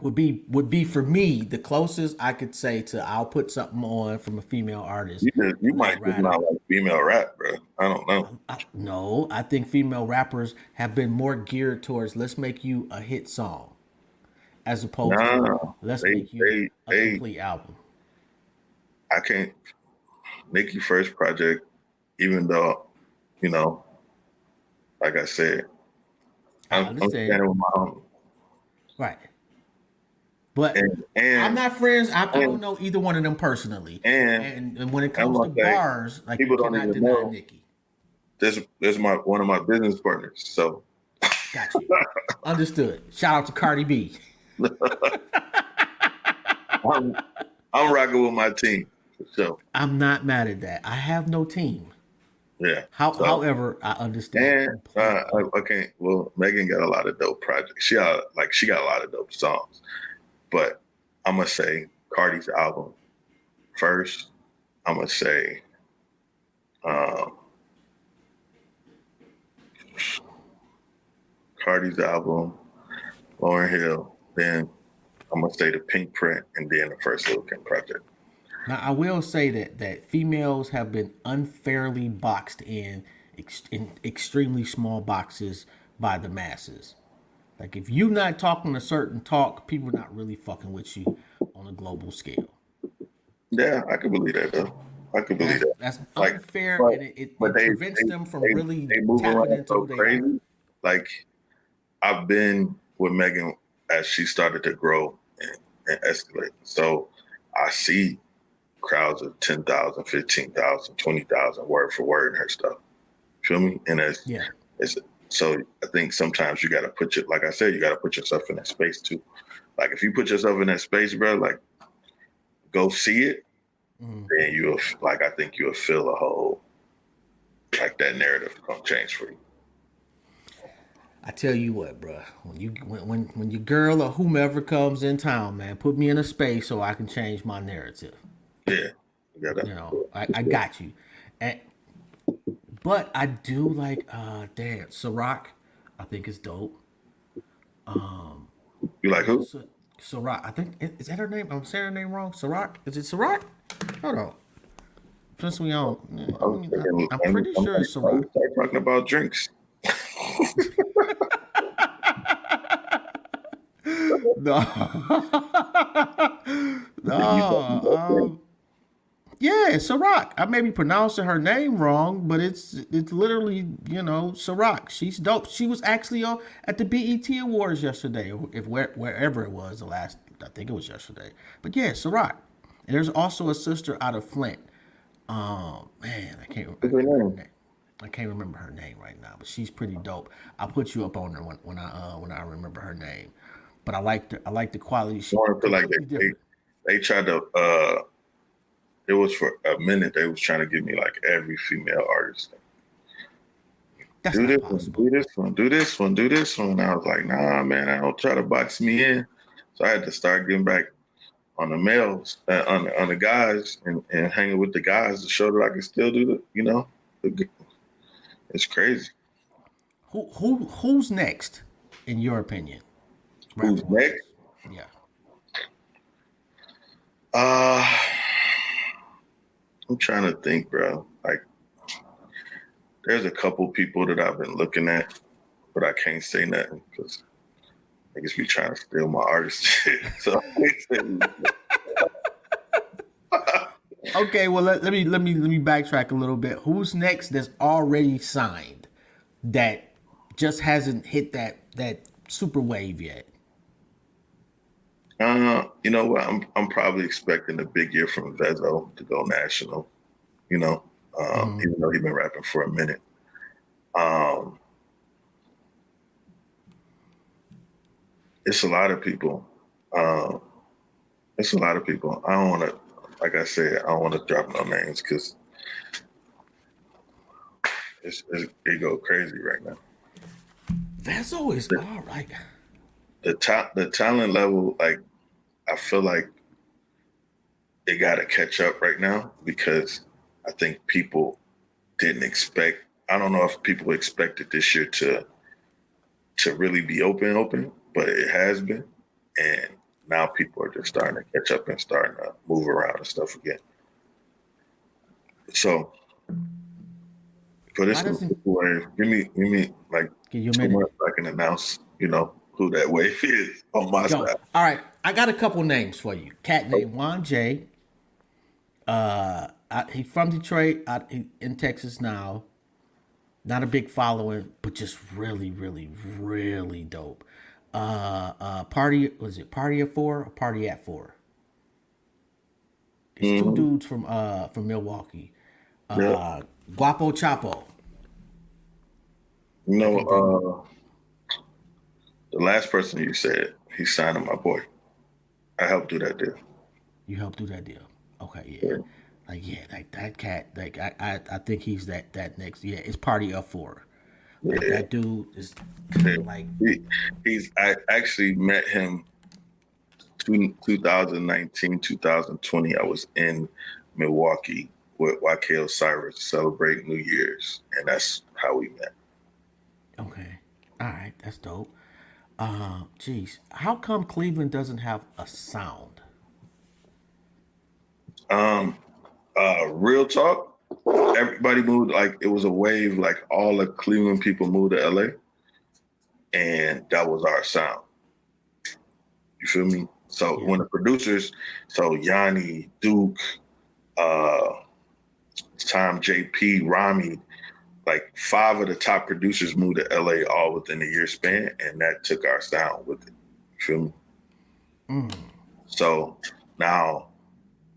would be for me the closest I could say to I'll put something on from a female artist. You might just not like female rap, bro. I don't know. No, I think female rappers have been more geared towards let's make you a hit song as opposed to let's make you a complete album. I can't. Nicki first project, even though, like I said, I'm standing with my homie. Right. But and I'm not friends. I don't know either one of them personally. And when it comes to bars, like people you cannot don't even deny know. Nicki. There's one of my business partners. So got you. Understood. Shout out to Cardi B. I'm rocking with my team. So I'm not mad at that. I have no team. Yeah. However, I understand. Okay. Well, Megan got a lot of dope projects. She got a lot of dope songs. But I'm gonna say Cardi's album first. I'm gonna say Cardi's album, Lauryn Hill, then I'm gonna say the Pink Print, and then the first Lil Kim project. Now, I will say that females have been unfairly boxed in extremely small boxes by the masses. Like, if you're not talking a certain talk, people are not really fucking with you on a global scale. Yeah, I can believe that, though. I can believe that. That's unfair, and it prevents them from really tapping into who they are. Like, I've been with Megan as she started to grow and escalate. So I see crowds of 10,000, 15,000, 20,000 word for word in her stuff. Feel me? And so I think sometimes you got to like I said, you got to put yourself in that space too. Like if you put yourself in that space, bro, like go see it, then I think you'll feel a whole, like that narrative gonna change for you. I tell you what, bro, when your girl or whomever comes in town, man, put me in a space so I can change my narrative. Yeah. I got you. But I do like Ciroc. I think it's dope. You like who? Ciroc. I think is that her name? I'm saying her name wrong. Ciroc? Is it Ciroc? Hold on. Since we on, I'm pretty sure it's Ciroc. Start talking about drinks. No. Yeah, Ciroc. I may be pronouncing her name wrong, but it's literally, Ciroc. She's dope. She was actually at the BET Awards yesterday, wherever it was I think it was yesterday. But yeah, Ciroc. And there's also a sister out of Flint. Man, I can't remember her name right now, but she's pretty dope. I'll put you up on her when I remember her name. But I like the quality. She feel like they tried to. It was for a minute they was trying to give me like every female artist. That's do not this possible. one, do this one, do this one, do this one. And I was like, nah, man, I don't try to box me in. So I had to start getting back on the males, on the guys, and hanging with the guys to show that I can still do it's crazy. Who's next, in your opinion? Who's next? Yeah. I'm trying to think, bro. Like, there's a couple people that I've been looking at, but I can't say nothing because niggas be trying to steal my artist shit. So I can't say nothing. Okay, well let me backtrack a little bit. Who's next that's already signed that just hasn't hit that super wave yet? You know what? I'm probably expecting a big year from Vezo to go national. You know, even though he's been rapping for a minute. It's a lot of people. It's a lot of people. I don't want to, like I said, I don't want to drop no names because it go crazy right now. Vezo is all right. The talent level, like I feel like it got to catch up right now because I think people didn't expect. I don't know if people expected this year to really be open, but it has been, and now people are just starting to catch up and starting to move around and stuff again. So for this wave, give me like 2 months I can announce, who that wave is on my side. All right, I got a couple names for you. Cat named Juan J. He's from Detroit, in Texas now. Not a big following, but just really, really, really dope. Party at 4 or Party at 4? It's two dudes from Milwaukee. Guapo Chapo. The last person you said, he signed on my boy. I helped do that deal. You helped do that deal. Okay, yeah. Like that cat, like I think he's that next. Yeah, it's Party of 4. Like that dude is like I actually met him 2019, 2020. I was in Milwaukee with YK Osiris celebrating New Year's, and that's how we met. Okay. All right, that's dope. Geez, how come Cleveland doesn't have a sound? Real talk, everybody moved, like it was a wave, like all the Cleveland people moved to LA, and that was our sound. You feel me? So when the producers, Yanni, Duke, Tom, JP, Rami, like 5 of the top producers moved to LA all within a year span, and that took our sound with it. You feel me? So now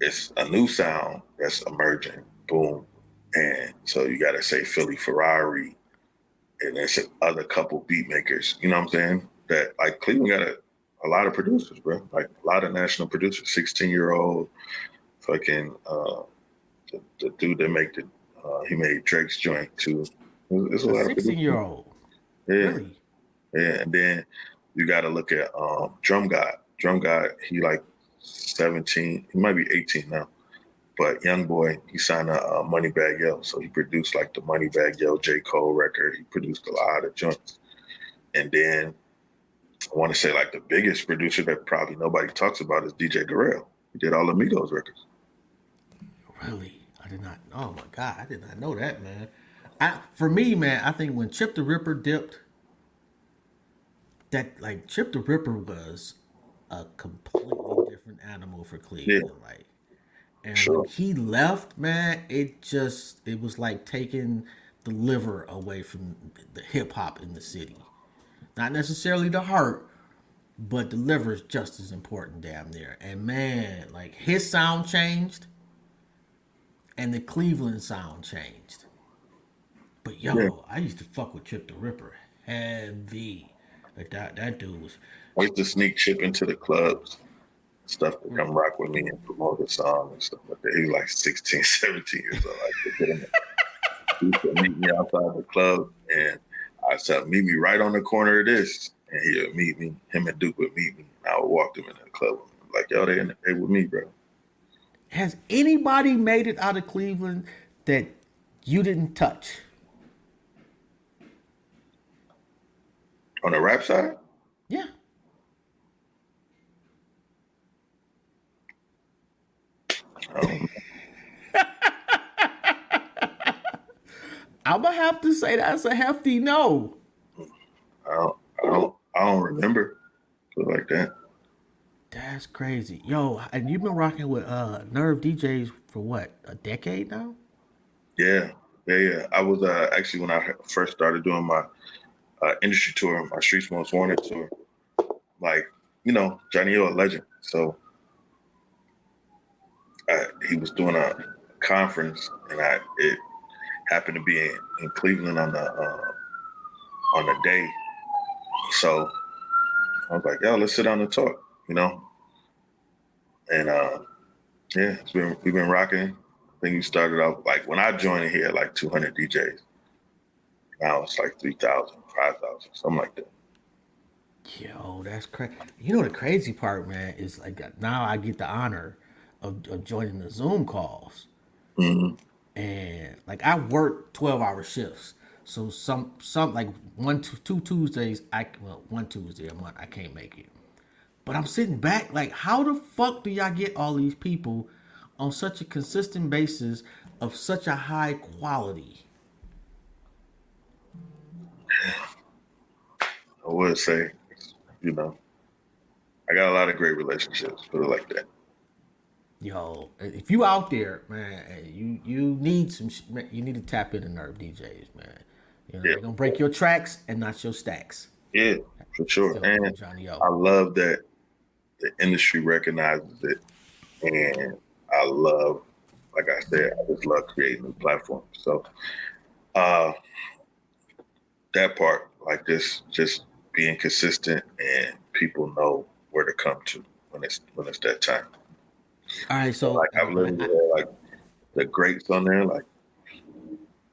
it's a new sound that's emerging. Boom. And so you got to say Philly Ferrari, and there's other couple beat makers, you know what I'm saying? That like Cleveland got a lot of producers, bro. Like a lot of national producers, 16-year-old, fucking, the dude that he made Drake's joint too. There's a lot of 16-year-old. Yeah. Really? Yeah. And then you got to look at Drum God. Drum God, he like 17, he might be 18 now. But young boy, he signed a Moneybagg Yo. So he produced like the Moneybagg Yo J. Cole record. He produced a lot of joints. And then I want to say like the biggest producer that probably nobody talks about is DJ Guerrero. He did all the Migos records. Really? I did not. Oh my God, I did not know that, man. For me, man, I think when Chip the Ripper dipped, that like Chip the Ripper was a completely different animal for Cleveland. Yeah. Like, and when he left, man, it was like taking the liver away from the hip hop in the city. Not necessarily the heart, but the liver is just as important damn near. And man, like his sound changed and the Cleveland sound changed. But I used to fuck with Chip the Ripper heavy. Like that dude was. I used to sneak Chip into the clubs, stuff to come rock with me and promote the song and stuff like that. He was like 16, 17 years old. He used to meet me outside the club, and I said, meet me right on the corner of this. And he would meet me, him and Duke would meet me, and I would walk them in the club. Like, yo, they with me, bro. Has anybody made it out of Cleveland that you didn't touch? On the rap side? Yeah. I'm gonna have to say that's a hefty no. I don't remember it like that. That's crazy. Yo, and you've been rocking with Nerve DJs for what, a decade now? Yeah, yeah. I was actually when I first started doing my industry tour, my Streets Most Wanted tour. Like, Johnny O, a legend. So he was doing a conference, and it happened to be in Cleveland on the day. So I was like, yo, let's sit down and talk, And yeah, we've been rocking. I think we started out like when I joined here, like 200 DJs. Now it's like 3,000, 5,000, something like that. Yo, that's crazy. You know the crazy part, man, is like now I get the honor of joining the Zoom calls. Mm-hmm. And like I work 12-hour shifts. So some like two Tuesdays, one Tuesday a month I can't make it. But I'm sitting back like, how the fuck do y'all get all these people on such a consistent basis of such a high quality? I would say, I got a lot of great relationships, put it like that. Yo, if you out there, man, you need you need to tap into Nerve DJs, man. Yeah. They're gonna break your tracks and not your stacks. Yeah, for sure. Still And Johnny O. I love that the industry recognizes it, and I love, like I said, I just love creating new platforms. So that part, like just being consistent, and people know where to come to when it's that time. All right, so Like I've literally had like the greats on there, like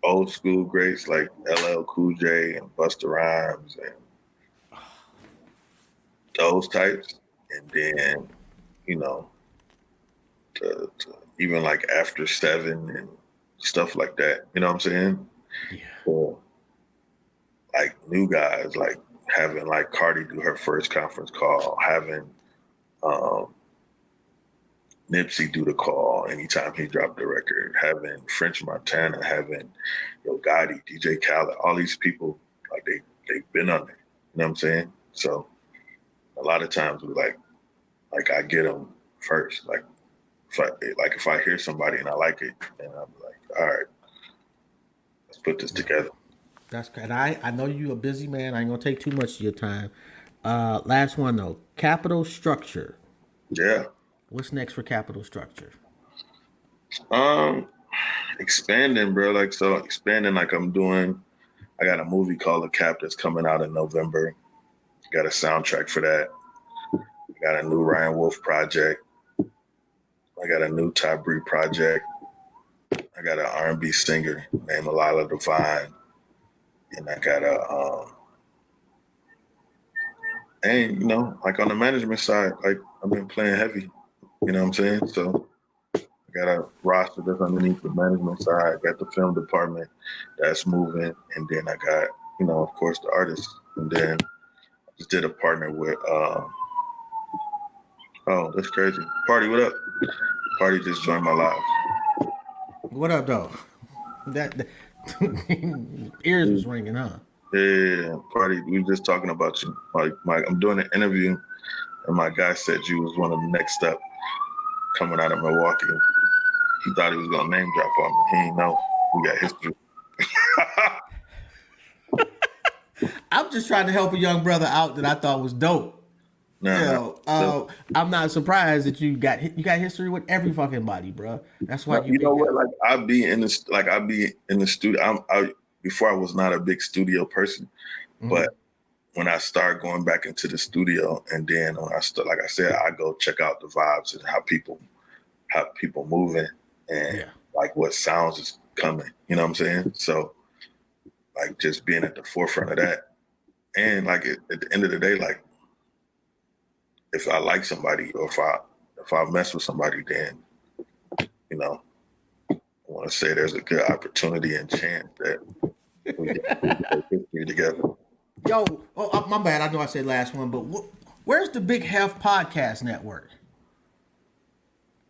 old school greats like LL Cool J and Busta Rhymes and those types, and then to even like After Seven and stuff like that. You know what I'm saying? yeah. So, like new guys, like having like Cardi do her first conference call, having Nipsey do the call anytime he dropped the record, having French Montana, having Yo Gotti, DJ Khaled, all these people, like they've been on there. You know what I'm saying? So a lot of times we like I get them first. Like if I hear somebody and I like it, then I'm like, all right, let's put this together. That's great. I know you're a busy man. I ain't gonna take too much of your time. Last one though, capital structure. Yeah. What's next for capital structure? Expanding, bro. Like so expanding like I got a movie called The Cap that's coming out in November. Got a soundtrack for that. I got a new Ryan Wolf project. I got a new Ty Bree project. I got an R&B singer named Alila Devine. And I got and like on the management side, like I've been playing heavy. You know what I'm saying? So I got a roster that's underneath the management side. I got the film department that's moving, and then I got, of course, the artists. And then I just did a partner with oh, that's crazy. Party, what up? Party just joined my live. What up, though? That ears was ringing, huh? Yeah, Party. We were just talking about you. Like, I'm doing an interview, and my guy said you was one of the next step coming out of Milwaukee. He thought he was gonna name drop on me. He ain't know. We got history. I'm just trying to help a young brother out that I thought was dope. I'm not surprised that you got history with every fucking body, bro. That's why you know what? Like I'd be in the studio. Before I was not a big studio person, but when I start going back into the studio, and then when I start, like I said, I go check out the vibes and how people moving and like what sounds is coming. You know what I'm saying? So like just being at the forefront of that, and like at the end of the day, like if I like somebody or if I mess with somebody, then I want to say there's a good opportunity and chance that we get history together. Yo, my bad. I know I said last one, but where's the Big Heff Podcast Network?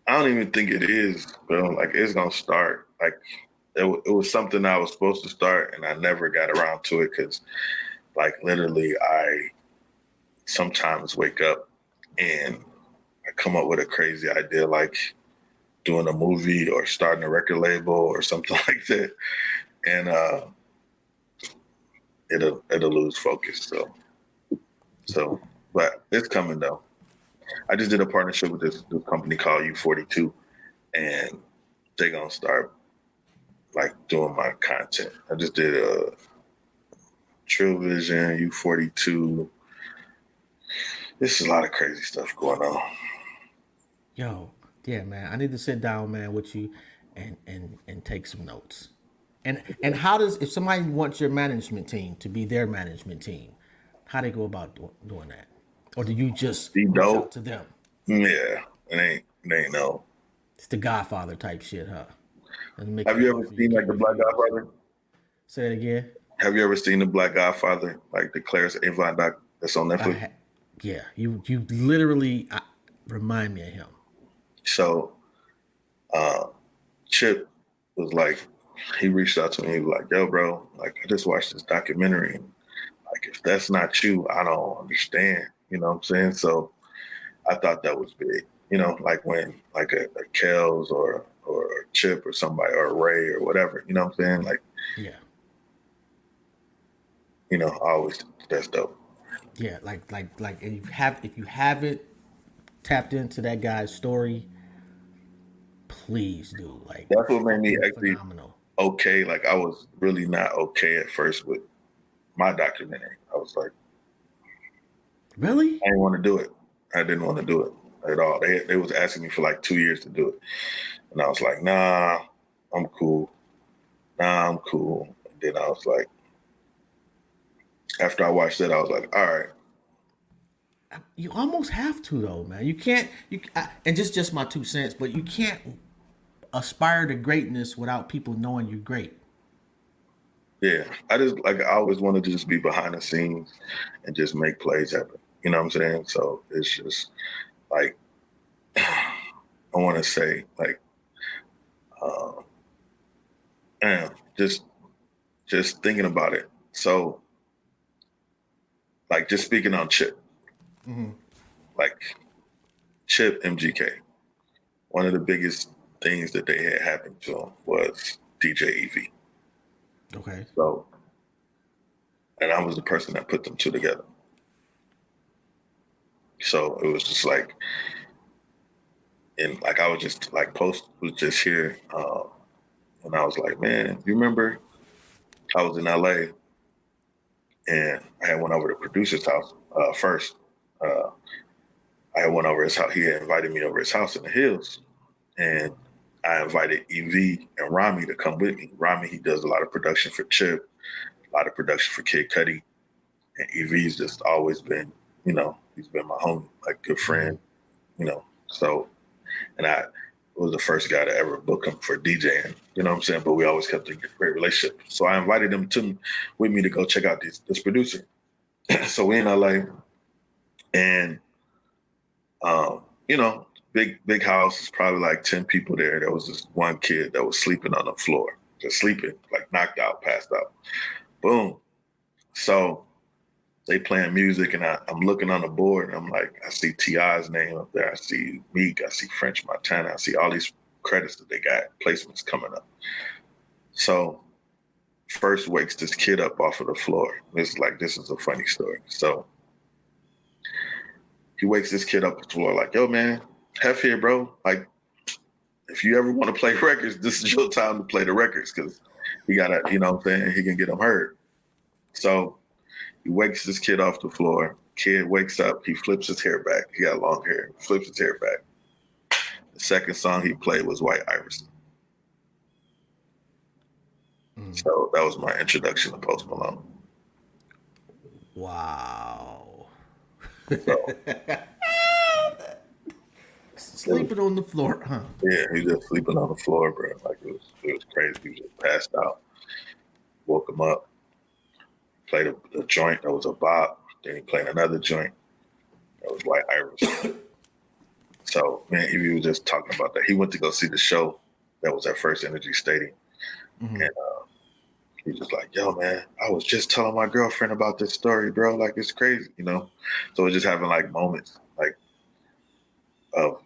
I don't even think it is, bro. Like it's gonna start. Like it was something I was supposed to start, and I never got around to it because, like, literally, I sometimes wake up and I come up with a crazy idea, like doing a movie or starting a record label or something like that, and it'll lose focus. So, but it's coming though. I just did a partnership with this company called U42, and they're gonna start like doing my content. I just did a Trill Vision, U42. There's a lot of crazy stuff going on. Yo, yeah, man. I need to sit down, man, with you and take some notes. And how does, if somebody wants your management team to be their management team, how they go about doing that? Or do you just Be reach dope. out to them? Yeah, it ain't no. It's the Godfather type shit, huh? Have you ever seen like the Black Godfather? Say it again. Have you ever seen the Black Godfather, like the Clarence Avant doc that's on Netflix? Yeah, you literally remind me of him. So, Chip was like, he reached out to me. He was like, "Yo, bro, like I just watched this documentary. And, like, if that's not you, I don't understand." You know what I'm saying? So, I thought that was big. You know, like when like a Kells or Chip or somebody or Ray or whatever. You know what I'm saying? Like, yeah. You know, always that's dope. Yeah, like if you haven't tapped into that guy's story, please do. Like that's what made me actually phenomenal. Okay. Like I was really not okay at first with my documentary. I was like, really? I didn't want to do it. I didn't want to do it at all. They was asking me for like 2 years to do it, and I was like, nah, I'm cool. And then I was like, after I watched it, I was like, all right. You almost have to though, man. You can't. And just my 2 cents, but you can't aspire to greatness without people knowing you're great. Yeah, I always wanted to just be behind the scenes and just make plays happen. You know what I'm saying? So it's just like I want to say like, man, just thinking about it. So like just speaking on Chip. Mm-hmm. Like Chip MGK, one of the biggest things that they had happen to him was DJ EV. Okay. So, and I was the person that put them two together. So it was just like, and like I was just like Post was just here, and I was like, man, you remember? I was in LA, and I had went over to producer's house first. I went over his house. He had invited me over his house in the hills, and I invited EV and Rami to come with me. Rami, he does a lot of production for Chip, a lot of production for Kid Cudi, and EV's just always been, you know, he's been my homie, like good friend, you know. So, and I was the first guy to ever book him for DJing, you know what I'm saying? But we always kept a great relationship. So I invited him with me to go check out this producer. So we in LA, and you know, big house. It's probably like 10 people there. There was this one kid that was sleeping on the floor, just sleeping, like knocked out, passed out. Boom. So they playing music, and I'm looking on the board, and I'm like, I see T.I.'s name up there. I see Meek. I see French Montana. I see all these credits that they got, placements coming up. So first wakes this kid up off of the floor. This is a funny story. So he wakes this kid up on the floor like, yo, man, Heff here, bro. Like, if you ever want to play records, this is your time to play the records because he got to, you know what I'm saying, he can get them heard. So he wakes this kid off the floor. Kid wakes up. He flips his hair back. He got long hair. Flips his hair back. The second song he played was White Iverson. So that was my introduction to Post Malone. Wow. So, sleeping on the floor, huh? Yeah, he just sleeping on the floor, bro. Like it was crazy. He just passed out. Woke him up. Played a joint that was a bop. Then he played another joint that was White Iverson. So man, he was just talking about that. He went to go see the show that was at First Energy Stadium. And he's just like, yo, man, I was just telling my girlfriend about this story, bro. Like, it's crazy, you know? So we're just having like moments like of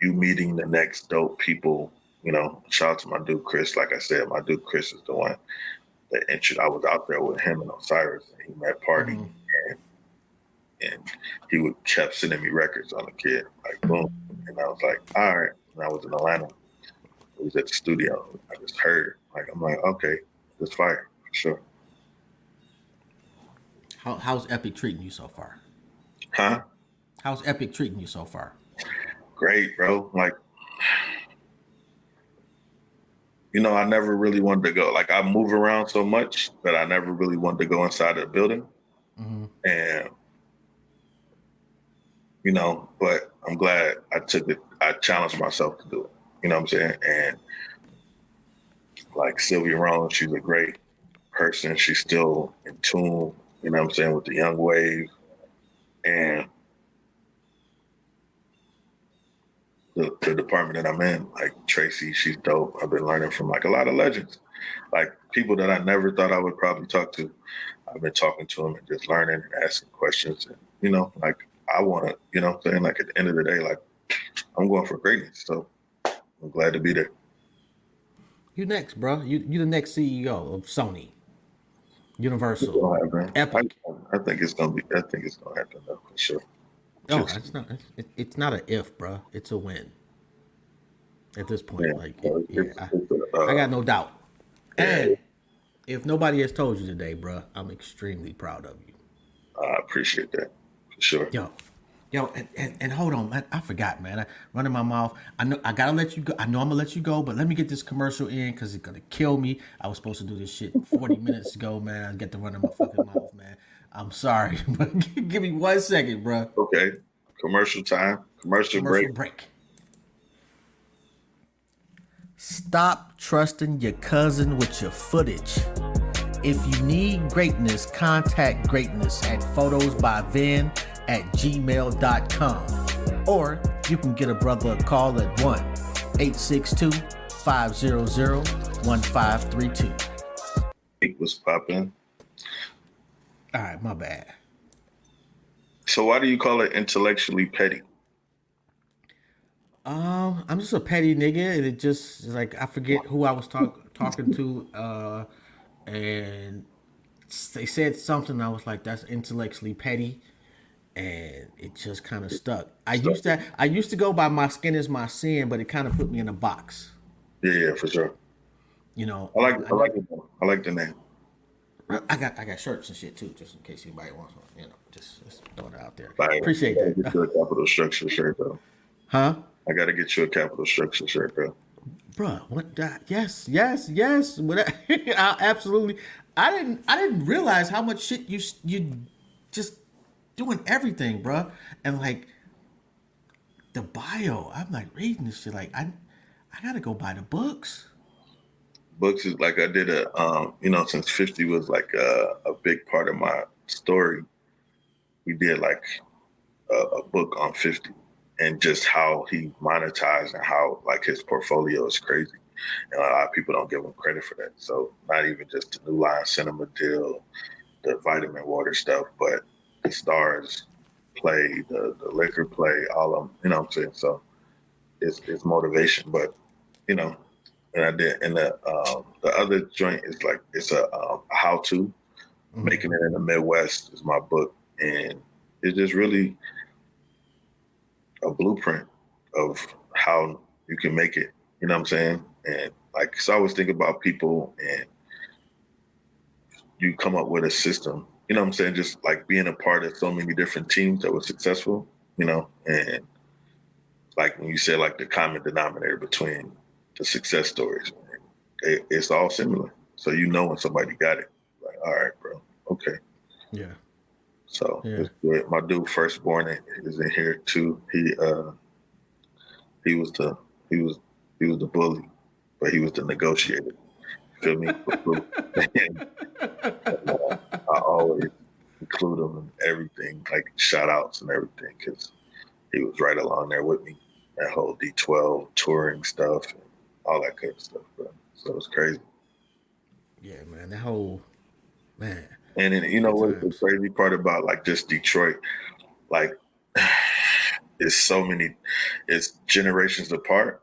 you meeting the next dope people, you know. Shout out to my dude Chris. Like I said, my dude Chris is the one that I was out there with him and Osiris, and he met Party, and he would kept sending me records on the kid, like boom. And I was like, all right. And I was in Atlanta. It was at the studio. I just heard, like, I'm like, okay, this fire for sure. How's Epic treating you so far? Huh? How's Epic treating you so far? Great, bro. Like, you know, I never really wanted to go. Like, I move around so much that I never really wanted to go inside the building. And, you know, but I'm glad I took it. I challenged myself to do it. You know what I'm saying? And like Sylvia Rome, she's a great person. She's still in tune, you know what I'm saying, with the young wave. And the department that I'm in, like Tracy, she's dope. I've been learning from like a lot of legends, like people that I never thought I would probably talk to. I've been talking to them and just learning and asking questions. And, you know, like I want to, you know what I'm saying? Like at the end of the day, like I'm going for greatness. So I'm glad to be there. You next, bro. You the next CEO of Sony, Universal, Epic. I think it's gonna happen though, for sure. Oh, it's not a if, bro. It's a win. At this point, I got no doubt. And if nobody has told you today, bro, I'm extremely proud of you. I appreciate that for sure. Yo, and hold on, man. I forgot, man. I running my mouth. I know I gotta let you go. I know I'm gonna let you go, but let me get this commercial in because it's gonna kill me. I was supposed to do this shit 40 minutes ago, man. I get to run in my fucking mouth, man. I'm sorry, but give me 1 second, bro. Okay. Commercial time. Commercial break. Stop trusting your cousin with your footage. If you need greatness, contact greatness at photosbyven@gmail.com. Or you can get a brother a call at 1-862-500-1532. It was popping. All right, my bad. So why do you call it intellectually petty? I'm just a petty nigga, and it just like I forget who I was talking to, and they said something. I was like, "That's intellectually petty," and it just kind of stuck. I used to go by "my skin is my sin," but it kind of put me in a box. Yeah, for sure. You know, I like it. I like the name. I got shirts and shit too, just in case anybody wants one. You know, just throwing it out there. Fire. Appreciate that. Get you a capital structure shirt though. Huh? I gotta get you a capital structure shirt, bro. Bruh, what? Yes. What? Absolutely. I didn't realize how much shit you just doing everything, bruh. And like the bio, I'm like reading this shit. Like I gotta go buy the books. Books is like I did you know, since 50 was like a big part of my story. We did like a book on 50. And just how he monetized and how like his portfolio is crazy. And a lot of people don't give him credit for that. So not even just the New Line Cinema deal, the vitamin water stuff, but the Stars play, the liquor play, all of them, you know what I'm saying? So it's motivation, but you know, and I did, and the other joint is like, it's a how-to. Making it in the Midwest is my book. And it's just really a blueprint of how you can make it, you know what I'm saying? And like, so I always think about people and you come up with a system, you know what I'm saying? Just like being a part of so many different teams that were successful, you know? And like when you said like the common denominator between the success stories, it's all similar. So you know when somebody got it, like, all right, bro, okay. Yeah. So it's good. My dude Firstborn is in here too. He was the bully, but he was the negotiator. Feel me? And, I always include him in everything, like shout outs and everything, because he was right along there with me. That whole D12 touring stuff and all that kind of stuff, bro. So it's crazy. Yeah, man. That whole man. And then, you know Good what the times. crazy part about like just Detroit, like it's so many, it's generations apart,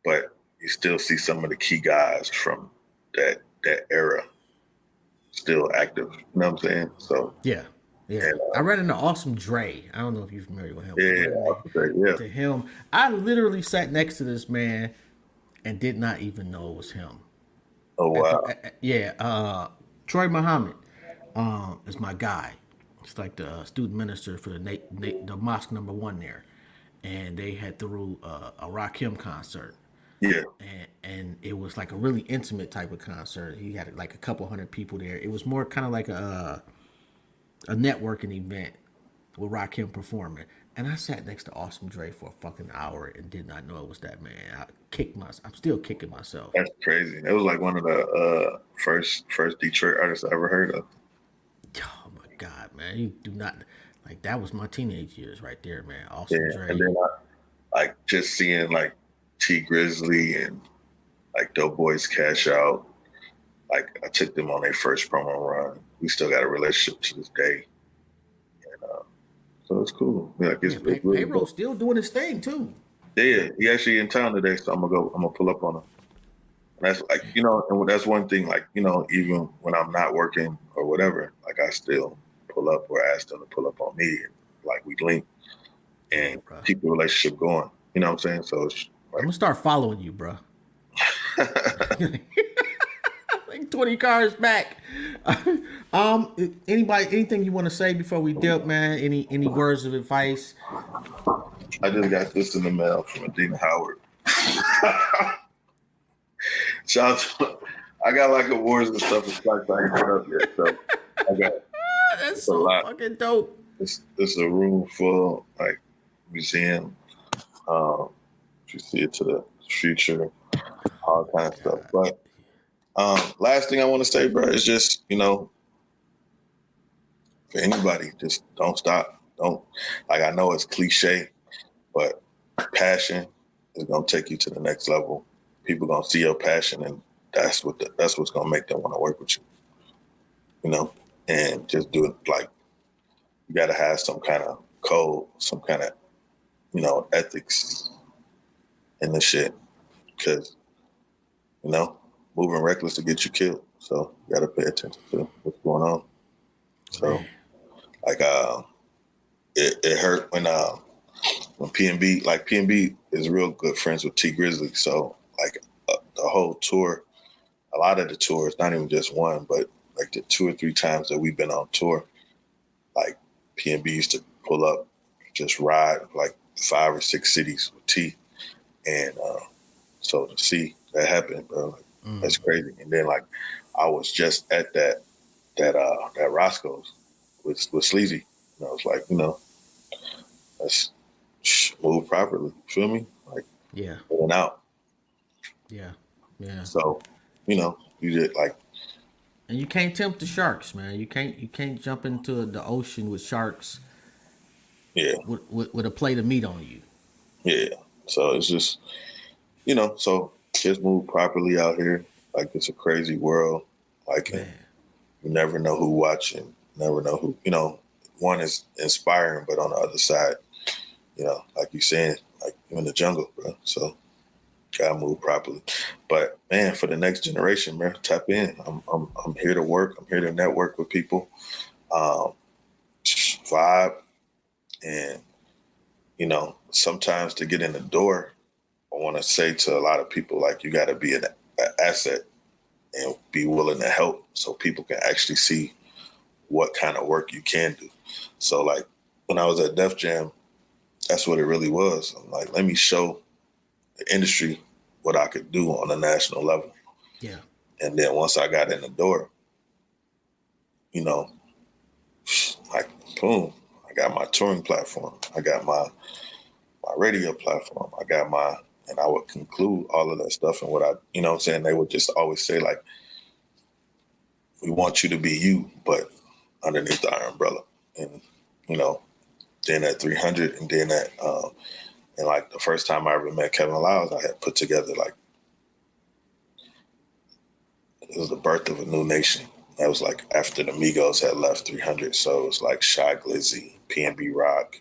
but you still see some of the key guys from that era still active. You know what I'm saying? So Yeah. Yeah. and I ran into Awesome Dre. I don't know if you're familiar with him, but I yeah, ran I would say, yeah. into him. I literally sat next to this man and did not even know it was him. Oh At the wow, yeah, Troy Muhammad is my guy. He's like the student minister for the mosque number 1 there, and they had threw a Rakim concert, yeah, and it was like a really intimate type of concert. He had like a couple hundred people there. It was more kind of like a networking event with Rakim performing. And I sat next to Awesome Dre for a fucking hour and did not know it was that man. I'm still kicking myself. that's crazy. It was like one of the first Detroit artists I ever heard of. Oh my god, man! You do not like that was my teenage years right there, man. Yeah, Awesome and Dre. then like just seeing like T Grizzly and like Dope Boys Cash Out. Like I took them on their first promo run. We still got a relationship to this day, and so it's cool. Like Yeah, it's really Payroll's dope. still doing his thing too. Yeah, he actually in town today, so I'm gonna go. I'm gonna pull up on him. And that's like and that's one thing. Like even when I'm not working or whatever, like I still pull up or ask them to pull up on me. And, like we link Yeah, and bro. keep the relationship going. You know what I'm saying? So it's I'm like gonna start following you, bro. Like 20 cars back. Anything you want to say before we dip, man? Any words of advice? I just got this in the mail from Adina Howard. Shout out I got like awards and stuff and plaques I ain't put up yet. So I got That's it's a so lot. fucking dope. It's a room full like museum. You see it to the future, all kind of stuff. But last thing I want to say, bro, is just for anybody, just don't stop. Don't like I know it's cliche, but passion is gonna take you to the next level. People gonna see your passion, and that's what's gonna make them want to work with you. And just do it like you gotta have some kind of code, some kind of ethics in the shit, because moving reckless to get you killed. So you gotta pay attention to what's going on. So like it hurt when PNB, like PNB is real good friends with T Grizzly. So like the whole tour, a lot of the tours, not even just one, but like the 2 or 3 times that we've been on tour, like PNB used to pull up, just ride like 5 or 6 cities with T. And so to see that happen, bro, that's crazy. And then like I was just at that Roscoe's with Sleazy. And I was like, let's move properly. Feel me? Like Yeah, in and out. yeah, yeah. So, you did like And you can't tempt the sharks, man. You can't jump into the ocean with sharks yeah, with a plate of meat on you. yeah. So it's just so just move properly out here. Like it's a crazy world. Like and Man. you never know who watching, never know who one is inspiring, but on the other side, like you saying, like you're in the jungle, bro. So gotta move properly. But man, for the next generation, man, tap in. I'm here to work. I'm here to network with people, vibe, and sometimes to get in the door, I want to say to a lot of people, like you got to be an asset and be willing to help, so people can actually see what kind of work you can do. So like when I was at Def Jam, that's what it really was. I'm like, let me show the industry what I could do on a national level. Yeah. And then once I got in the door, like boom, I got my touring platform. I got my radio platform. And I would conclude all of that stuff. And what they would just always say like, we want you to be you, but underneath our umbrella. And, then at 300 and then and like the first time I ever met Kevin Lyles, I had put together like it was the birth of a new nation. That was like after the Migos had left 300. So it was like Shy Glizzy, PNB Rock,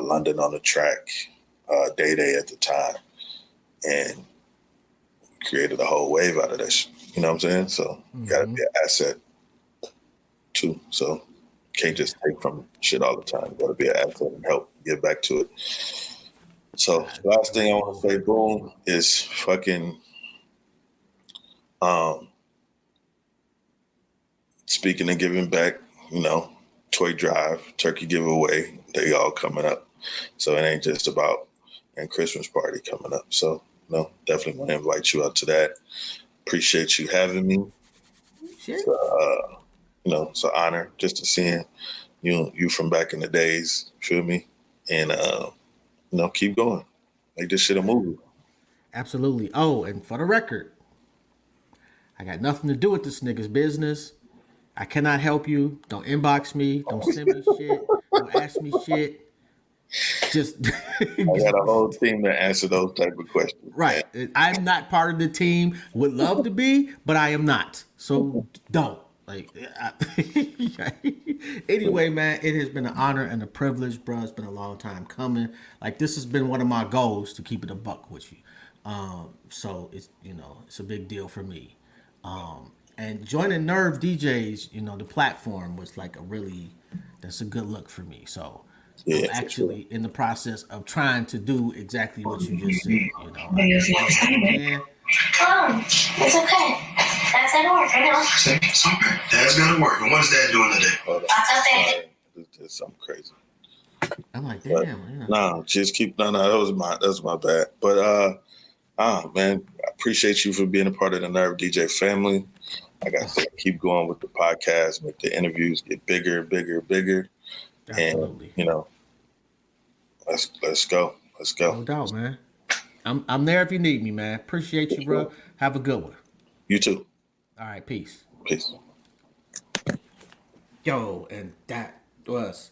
London on the Track, Day Day at the time. And created a whole wave out of that. You know what I'm saying? So you got to be an asset too. So can't just take from shit all the time. You got to be an asset and help give back to it. So last thing I want to say, boom, is fucking speaking and giving back, you know, toy drive, turkey giveaway, they all coming up. So it ain't just about and Christmas party coming up. So no, definitely want to invite you out to that. Appreciate you having me. Shit. So, you know, it's an honor just to seeing you from back in the days. Feel me? And you know, keep going. Make this shit a movie. Absolutely. Oh, and for the record, I got nothing to do with this nigga's business. I cannot help you. Don't inbox me. Don't send me shit. Don't ask me shit. Just I got a whole team that answer those type of questions. right. I'm not part of the team. Would love to be, but I am not. So don't. Like, anyway, man, it has been an honor and a privilege, bro. It's been a long time coming. Like, this has been one of my goals to keep it a buck with you. So it's, you know, it's a big deal for me. And joining Nerve DJs, you know, the platform was like that's a good look for me. So Yeah, I'm actually in the process of trying to do exactly what you just said. You know, Oh, it's okay. Dad's gotta work, I know. It's okay. Dad's gotta work. And what's Dad doing today? That's okay. It's something crazy. I'm like, damn. No, just keep that was my bad. But man, I appreciate you for being a part of the Nerve DJ family. Like I said, keep going with the podcast, make the interviews get bigger. Absolutely. And you know, let's go. No doubt, man. I'm there if you need me, man. Appreciate you, bro. Have a good one. You too. All right, peace. Peace. Yo, and that was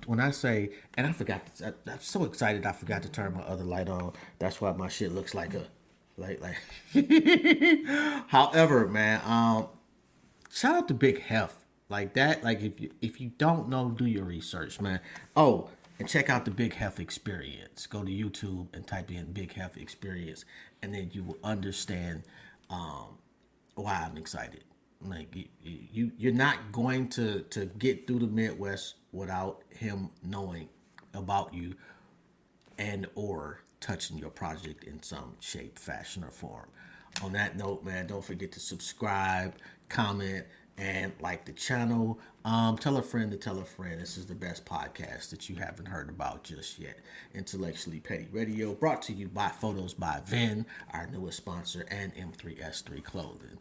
when I say, and I forgot. I'm so excited. I forgot to turn my other light on. That's why my shit looks like a like. However, man, shout out to Big Heff. Like that. Like if you don't know, do your research, man. Oh, and check out the Big Heff Experience. Go to YouTube and type in Big Heff Experience, and then you will understand why I'm excited. Like you're not going to get through the Midwest without him knowing about you and or touching your project in some shape, fashion, or form. On that note, man, don't forget to subscribe, comment, and like the channel. Tell a friend to tell a friend. This is the best podcast that you haven't heard about just yet. Intellectually Petty Radio, brought to you by Photos by Vin, our newest sponsor, and M3S3 Clothing.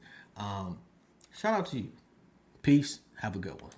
Shout out to you. Peace. Have a good one.